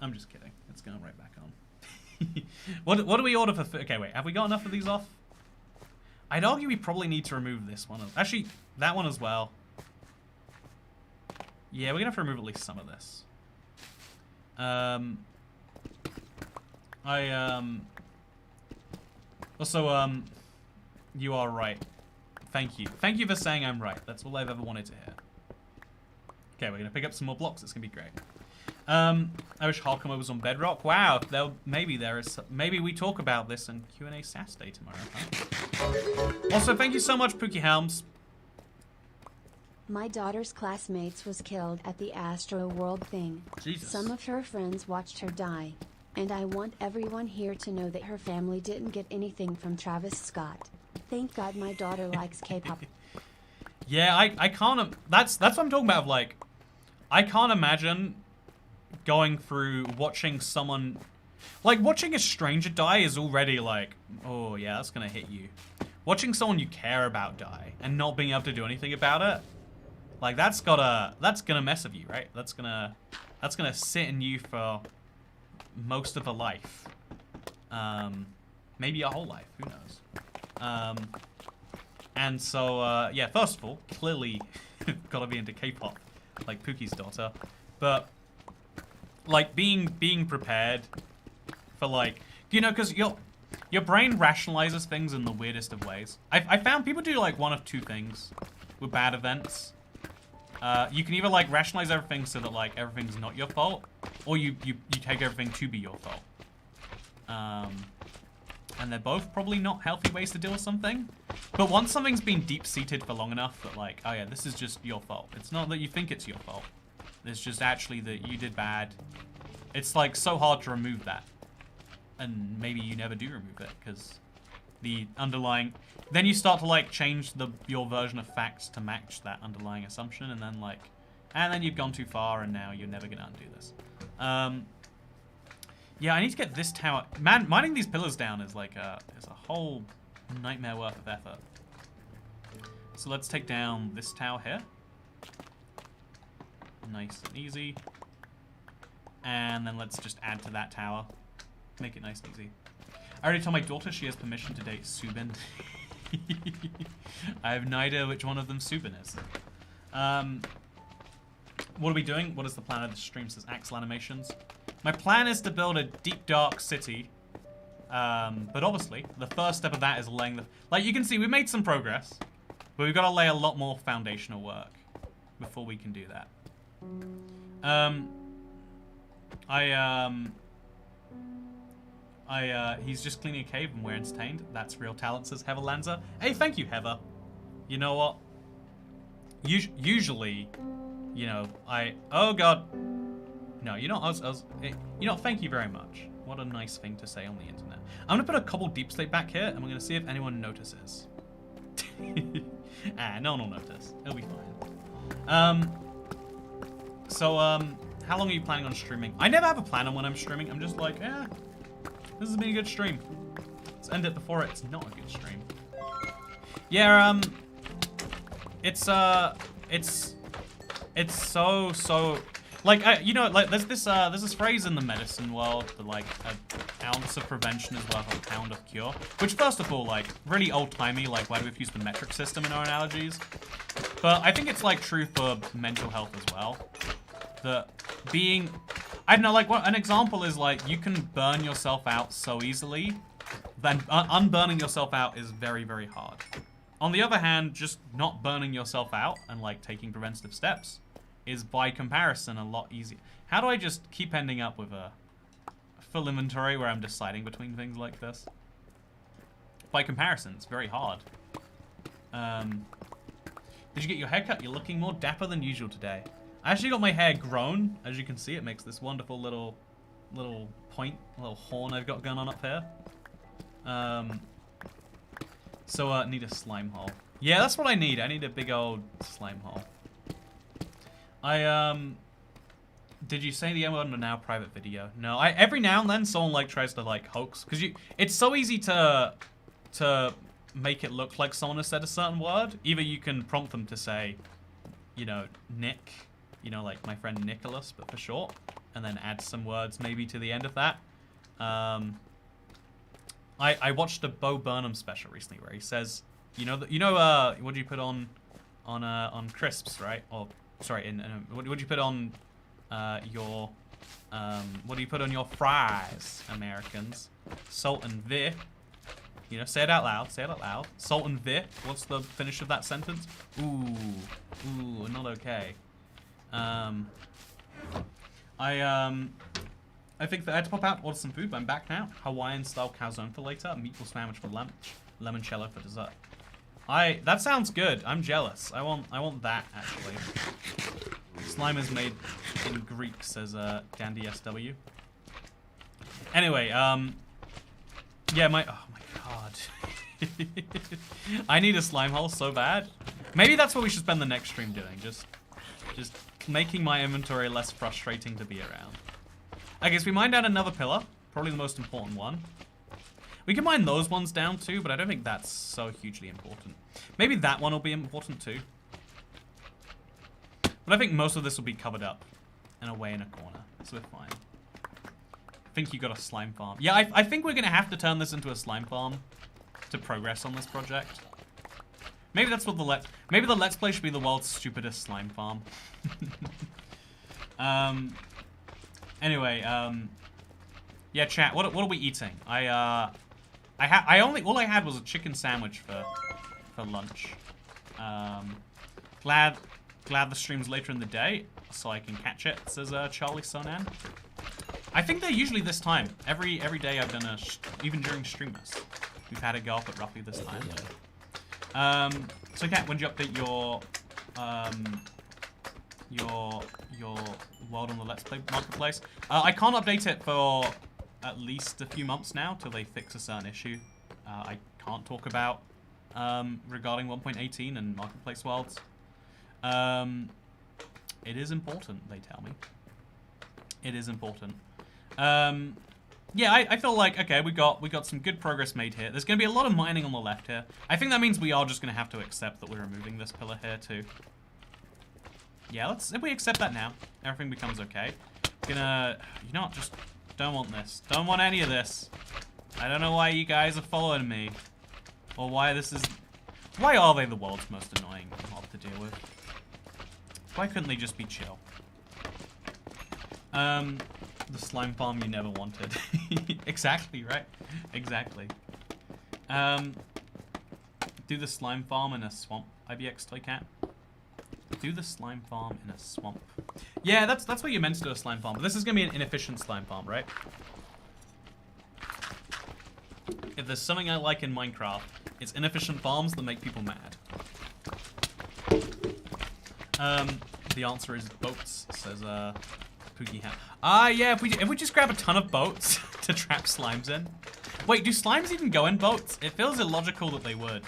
I'm just kidding. It's going right back on. What do we order for food? Okay, wait. Have we got enough of these off? I'd argue we probably need to remove this one. Actually, that one as well. Yeah, we're gonna have to remove at least some of this. Also, you are right. Thank you. Thank you for saying I'm right. That's all I've ever wanted to hear. Okay, we're gonna pick up some more blocks. It's gonna be great. I wish Harkuma was on Bedrock. Wow, maybe we talk about this in Q&A Saturday tomorrow. Huh? Also, thank you so much, Pookie Helms.
My daughter's classmates was killed at the Astro World thing.
Jesus.
Some of her friends watched her die. And I want everyone here to know that her family didn't get anything from Travis Scott. Thank God my daughter likes K-pop.
Yeah, I can't. That's what I'm talking about. Like, I can't imagine going through watching someone, like watching a stranger die is already like, oh yeah, that's gonna hit you. Watching someone you care about die and not being able to do anything about it, like that's gonna mess with you, right? That's gonna sit in you for most of a life, maybe a whole life, who knows. And so yeah, first of all, clearly gotta be into K-pop like Pookie's daughter, but like being prepared for, like, you know, because your brain rationalizes things in the weirdest of ways. I found people do like one of two things with bad events. You can either like rationalize everything so that like everything's not your fault, or you take everything to be your fault. And they're both probably not healthy ways to deal with something. But once something's been deep-seated for long enough that like, oh yeah, this is just your fault. It's not that you think it's your fault. It's just actually that you did bad. It's like so hard to remove that. And maybe you never do remove it because the underlying. Then you start to like change your version of facts to match that underlying assumption, and then you've gone too far, and now you're never gonna undo this. Yeah, I need to get this tower. Man, mining these pillars down is like a whole nightmare worth of effort. So let's take down this tower here. Nice and easy. And then let's just add to that tower. Make it nice and easy. I already told my daughter she has permission to date Subin. I have no idea which one of them Subin is. What are we doing? What is the plan of the stream? Says Axel Animations. My plan is to build a deep, dark city. But obviously, the first step of that is laying the... Like, you can see, we've made some progress. But we've got to lay a lot more foundational work before we can do that. He's just cleaning a cave and we're entertained. That's real talent, says Heather Lanza. Hey, thank you, Heather. You know what? Usually, you know, oh God. No, you know, you know, thank you very much. What a nice thing to say on the internet. I'm gonna put a couple deep slate back here, and we're gonna see if anyone notices. No one will notice. It'll be fine. How long are you planning on streaming? I never have a plan on when I'm streaming. I'm just like, this has been a good stream. Let's end it before it's not a good stream. Yeah, it's so like you know, like there's this phrase in the medicine world that like an ounce of prevention is worth a pound of cure. Which first of all, like really old timey, like why do we use the metric system in our analogies? But I think it's like true for mental health as well. That being, I don't know, like an example is like you can burn yourself out so easily, then unburning yourself out is very, very hard. On the other hand, just not burning yourself out and like taking preventative steps is by comparison a lot easier. How do I just keep ending up with a full inventory where I'm deciding between things like this? By comparison, it's very hard. Did you get your hair cut? You're looking more dapper than usual today. I actually got my hair grown. As you can see, it makes this wonderful little point, little horn I've got going on up here. Need a slime hole. Yeah, that's what I need. I need a big old slime hole. Did you say the M word in a now private video? No, every now and then someone like tries to like hoax, because it's so easy to make it look like someone has said a certain word. Either you can prompt them to say, you know, Nick, you know, like my friend Nicholas, but for short, and then add some words maybe to the end of that. I watched a Bo Burnham special recently where he says, what do you put on crisps, right? Or sorry, what do you put on what do you put on your fries, Americans? Salt and vi. You know, say it out loud. Say it out loud. Salt and vi. What's the finish of that sentence? Ooh, not okay. I think that I had to pop out, order some food, but I'm back now. Hawaiian-style calzone for later, a meatball sandwich for lunch, limoncello for dessert. That sounds good. I'm jealous. I want that, actually. Slime is made in Greek, says Dandy SW. Anyway, yeah, oh my god. I need a slime hole so bad. Maybe that's what we should spend the next stream doing. Just making my inventory less frustrating to be around. I guess we mine down another pillar, probably the most important one. We can mine those ones down too, but I don't think that's so hugely important. Maybe that one will be important too. But I think most of this will be covered up and away in a corner, so we're fine. I think you got a slime farm. Yeah, I think we're gonna have to turn this into a slime farm to progress on this project. Maybe that's what maybe the Let's Play should be the world's stupidest slime farm. Anyway, yeah, chat. What are we eating? all I had was a chicken sandwich for lunch. Glad the stream's later in the day, so I can catch it. Says Charlie Sonan. I think they're usually this time. Every day I've done even during streamers, we've had it go up at roughly this time. So Kat, when did you update your world on the Let's Play marketplace? I can't update it for at least a few months now till they fix a certain issue. I can't talk about regarding 1.18 and Marketplace Worlds. It is important, they tell me. It is important. Yeah, I feel like, okay, we got some good progress made here. There's going to be a lot of mining on the left here. I think that means we are just going to have to accept that we're removing this pillar here too. Yeah, if we accept that now, everything becomes okay. Gonna, you know what, just don't want this. Don't want any of this. I don't know why you guys are following me. Or why this is, why are they the world's most annoying mob to deal with? Why couldn't they just be chill? The slime farm you never wanted. Exactly, right? Exactly. Do the slime farm in a swamp, IBX Toycat. Do the slime farm in a swamp. Yeah, that's what you're meant to do, a slime farm. But this is going to be an inefficient slime farm, right? If there's something I like in Minecraft, it's inefficient farms that make people mad. The answer is boats, says Pookie Hat. Yeah, if we just grab a ton of boats to trap slimes in. Wait, do slimes even go in boats? It feels illogical that they would.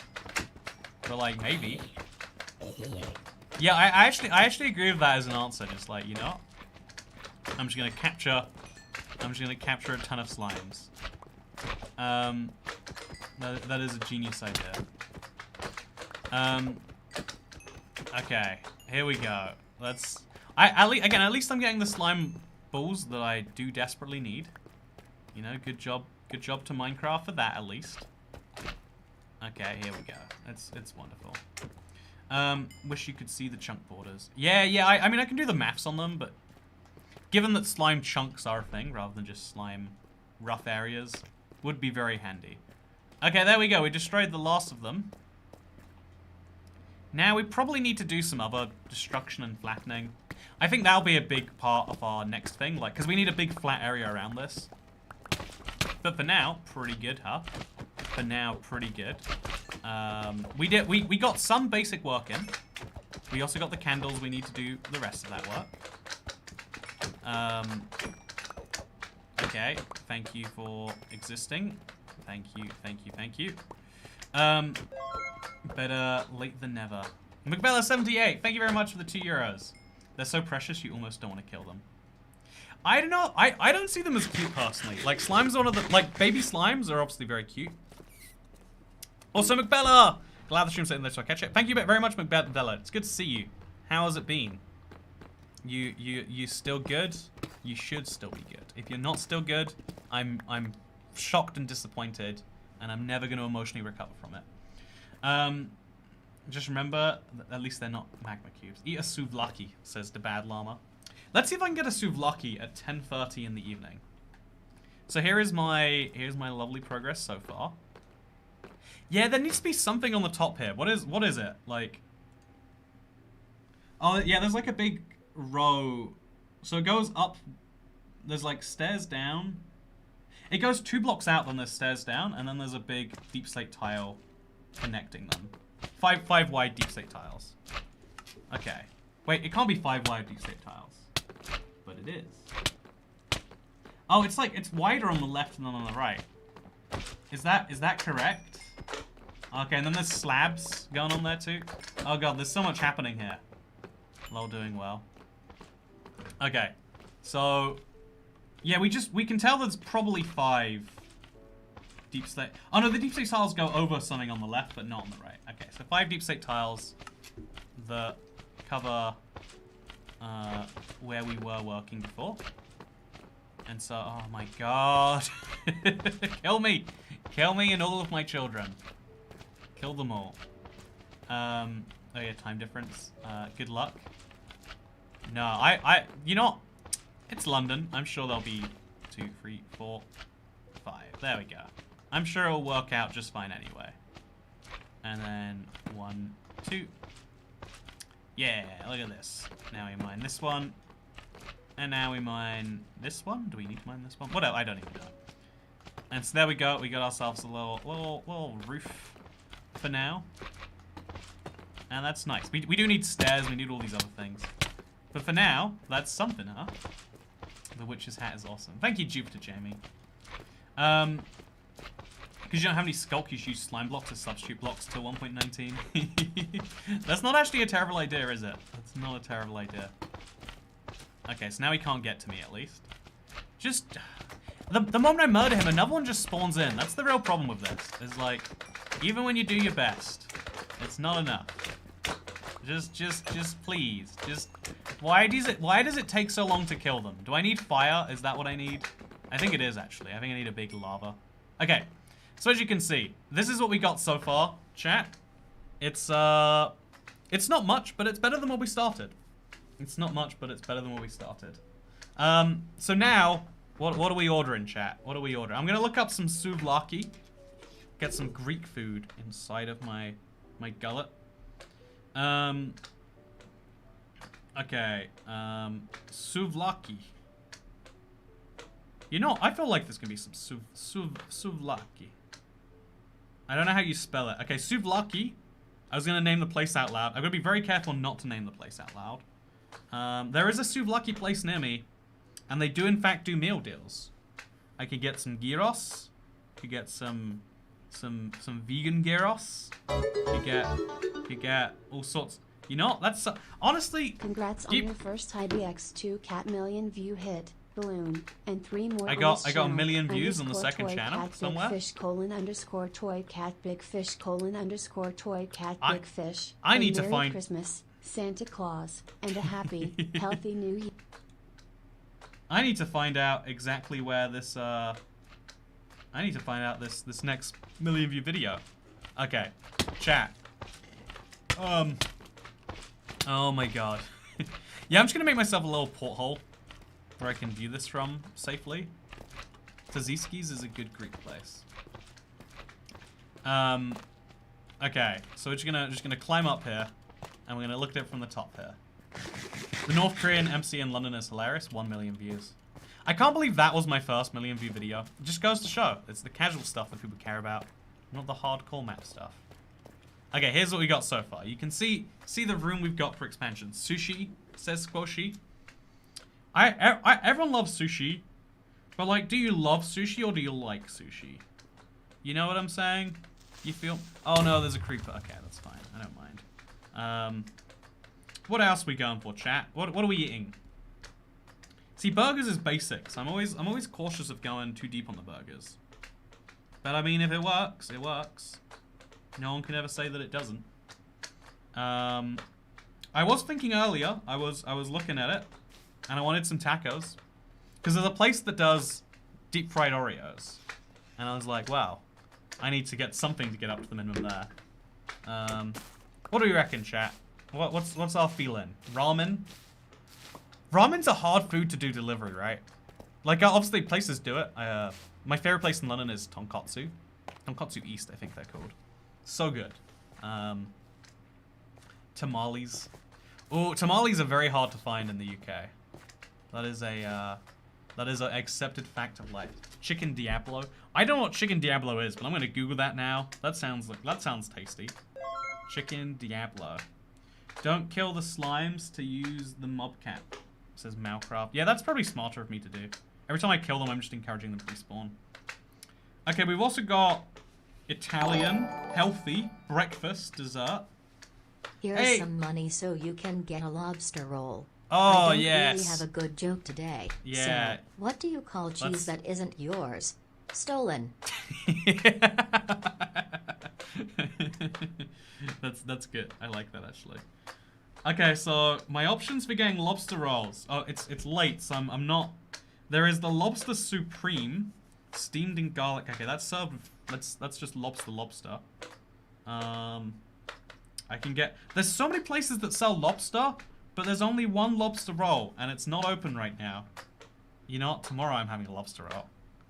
But like, maybe. Yeah, I actually agree with that as an answer. Just like, you know, I'm just gonna capture a ton of slimes. That is a genius idea. Okay, here we go. Let's. At least I'm getting the slime balls that I do desperately need. You know, good job to Minecraft for that at least. Okay, here we go. It's wonderful. Wish you could see the chunk borders. Yeah, I mean, I can do the maths on them, but given that slime chunks are a thing rather than just slime rough areas, would be very handy. Okay, there we go. We destroyed the last of them. Now we probably need to do some other destruction and flattening. I think that'll be a big part of our next thing, like, because we need a big flat area around this. But for now, pretty good, huh? For now, pretty good. We got some basic work in. We also got the candles. We need to do the rest of that work. Okay, thank you for existing. Thank you. Better late than never. McBella78, thank you very much for the €2. They're so precious, you almost don't want to kill them. I don't know. I don't see them as cute personally. Like, slimes are one of the, like, baby slimes are obviously very cute. Also, McBella! Glad the stream's sitting there so I catch it. Thank you very much, McBella. It's good to see you. How has it been? You still good? You should still be good. If you're not still good, I'm shocked and disappointed, and I'm never going to emotionally recover from it. Just remember, that at least they're not magma cubes. Eat a souvlaki, says the bad llama. Let's see if I can get a souvlaki at 10:30 in the evening. So here's my lovely progress so far. Yeah, there needs to be something on the top here. What is it? Like, oh yeah, there's like a big row. So it goes up. There's like stairs down. It goes 2 blocks out, then there's stairs down, and then there's a big deep slate tile connecting them. Five wide deep slate tiles. Okay. Wait, it can't be 5 wide deep slate tiles. But it is. Oh, it's like, it's wider on the left than on the right. Is that correct? Okay, and then there's slabs going on there too. Oh god, there's so much happening here. Lol, doing well. Okay. So, yeah, we can tell there's probably 5 deep slate. Oh no, the deep slate tiles go over something on the left, but not on the right. Okay, so 5 deep slate tiles that cover where we were working before. And so, oh my god. Kill me! Kill me and all of my children. Kill them all. Oh yeah, time difference. Good luck. No, you know, it's London. I'm sure there'll be 2, 3, 4, 5. There we go. I'm sure it'll work out just fine anyway. And then 1, 2. Yeah, look at this. Now we mine this one. And now we mine this one. Do we need to mine this one? Whatever, I don't even know. And so there we go. We got ourselves a little roof for now. And that's nice. We do need stairs. We need all these other things. But for now, that's something, huh? The witch's hat is awesome. Thank you, Jupiter Jamie. Because you don't have any skulk, you should use slime blocks as substitute blocks till 1.19. That's not actually a terrible idea, is it? That's not a terrible idea. Okay, so now he can't get to me, at least. Just... The moment I murder him, another one just spawns in. That's the real problem with this. Is like, even when you do your best, it's not enough. Just please. Just... Why does it take so long to kill them? Do I need fire? Is that what I need? I think it is, actually. I think I need a big lava. Okay. So as you can see, this is what we got so far, chat. It's not much, but it's better than what we started. It's not much, but it's better than what we started. So now, what are we ordering, chat? What are we ordering? I'm gonna look up some souvlaki. Get some Greek food inside of my gullet. Okay, souvlaki. You know, I feel like there's gonna be some souvlaki. I don't know how you spell it. Okay, souvlaki. I was gonna name the place out loud. I'm gonna be very careful not to name the place out loud. There is a souvlaki place near me, and they do in fact do meal deals. I could get some gyros. Could get some vegan gyros. You get all sorts. You know, that's honestly.
Congrats on your first IDX2 cat million view hit. Balloon and 3 more.
I got a million views on the second channel somewhere.
Big fish _ toy cat big fish _ toy cat big fish.
I need to
Merry
find
Christmas, Santa Claus, and a happy, healthy New Year.
I need to find out exactly where this. I need to find out this next million view video. Okay, chat. Oh my god. Yeah, I'm just gonna make myself a little porthole where I can view this from safely. Taziski's is a good Greek place. Okay, so we're just gonna climb up here, and we're gonna look at it from the top here. The North Korean MC in London is hilarious. 1 million views. I can't believe that was my first million view video. It just goes to show it's the casual stuff that people care about, not the hardcore map stuff. Okay, here's what we got so far. You can see the room we've got for expansion. Sushi, says Squoshy. Everyone loves sushi, but like, do you love sushi or do you like sushi? You know what I'm saying? You feel? Oh no, there's a creeper. Okay, that's fine. I don't mind. What else are we going for, chat? What are we eating? See, burgers is basics. I'm always cautious of going too deep on the burgers. But I mean, if it works, it works. No one can ever say that it doesn't. I was thinking earlier. I was looking at it. And I wanted some tacos. Because there's a place that does deep fried Oreos. And I was like, wow, I need to get something to get up to the minimum there. What do you reckon, chat? What's our feeling? Ramen? Ramen's a hard food to do delivery, right? Like, obviously places do it. My favorite place in London is Tonkatsu. Tonkatsu East, I think they're called. So good. Tamales. Oh, tamales are very hard to find in the UK. That is an accepted fact of life. Chicken Diablo. I don't know what Chicken Diablo is, but I'm gonna Google that now. That sounds tasty. Chicken Diablo. Don't kill the slimes to use the mobcat. Says Malcraft. Yeah, that's probably smarter of me to do. Every time I kill them, I'm just encouraging them to respawn. Okay, we've also got Italian, healthy, breakfast, dessert.
Here's some money so you can get a lobster roll.
Oh,
I don't
yes.
really have a good joke today.
Yeah.
So, what do you call cheese that isn't yours? Stolen.
That's good. I like that, actually. Okay, so my options for getting lobster rolls. Oh, it's late, so I'm not. There is the lobster supreme, steamed in garlic. Okay, that's served. That's just lobster. I can get. There's so many places that sell lobster, but there's only one lobster roll, and it's not open right now. You know what? Tomorrow I'm having a lobster roll.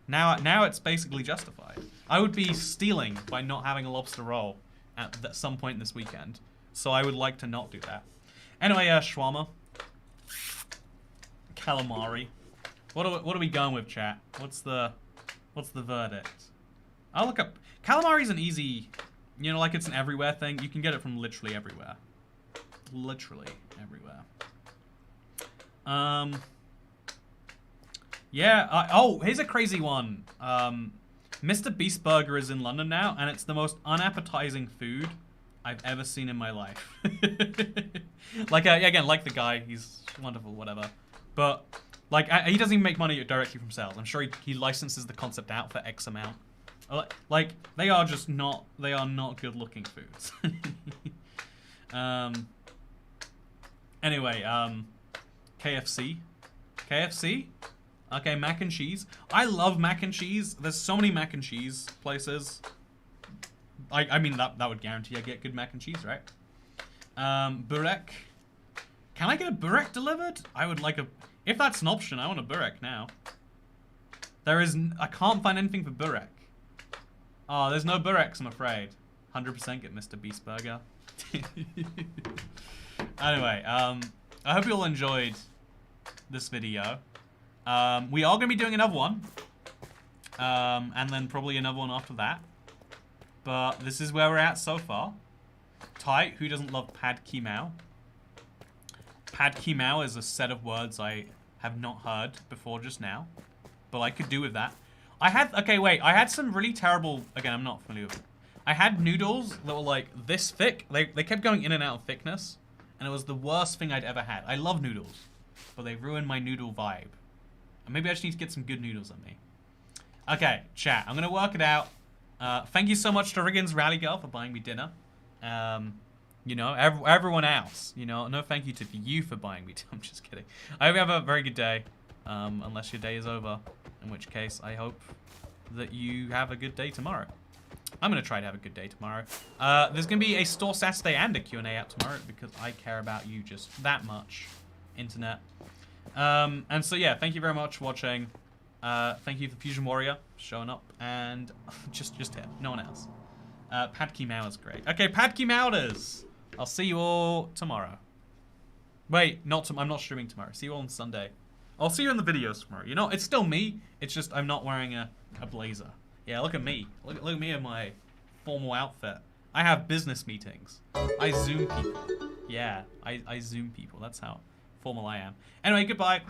Now it's basically justified. I would be stealing by not having a lobster roll at some point this weekend. So I would like to not do that. Anyway, shawarma. Calamari. What are we going with, chat? What's the verdict? I'll look up. Calamari's an easy, you know, like it's an everywhere thing. You can get it from literally everywhere. Literally everywhere. Yeah. Oh, here's a crazy one. Mr. Beast Burger is in London now, and it's the most unappetizing food I've ever seen in my life. Like, again, like the guy, he's wonderful, whatever. But, like, he doesn't even make money directly from sales. I'm sure he licenses the concept out for X amount. Like, they are not good-looking foods. Anyway, KFC. KFC? Okay, mac and cheese. I love mac and cheese. There's so many mac and cheese places. I mean, that would guarantee I get good mac and cheese, right? Burek. Can I get a burek delivered? I would like a... If that's an option, I want a burek now. I can't find anything for burek. Oh, there's no bureks, I'm afraid. 100% get Mr. Beast Burger. Anyway, I hope you all enjoyed this video. We are going to be doing another one. And then probably another one after that. But this is where we're at so far. Tight, who doesn't love Pad Ki Mao? Pad Ki Mao is a set of words I have not heard before just now. But I could do with that. I had some really terrible... Again, I'm not familiar with it. I had noodles that were like this thick. They kept going in and out of thickness. And it was the worst thing I'd ever had. I love noodles. But they ruined my noodle vibe. And maybe I just need to get some good noodles on me. Okay, chat. I'm going to work it out. Thank you so much to Riggins Rally Girl for buying me dinner. You know, everyone else. You know, no thank you to you for buying me dinner. I'm just kidding. I hope you have a very good day. Unless your day is over. In which case, I hope that you have a good day tomorrow. I'm going to try to have a good day tomorrow. There's going to be a Store Saturday and a Q&A app tomorrow because I care about you just that much, internet. And so, yeah, thank you very much for watching. Thank you to Fusion Warrior for showing up. And just him, no one else. Pad Ki Mao is great. Okay, Pad Ki Mao it is. I'll see you all tomorrow. Wait, I'm not streaming tomorrow. See you all on Sunday. I'll see you in the videos tomorrow. You know, it's still me. It's just I'm not wearing a blazer. Yeah, look at me. Look at me in my formal outfit. I have business meetings. I Zoom people. Yeah, I Zoom people. That's how formal I am. Anyway, goodbye.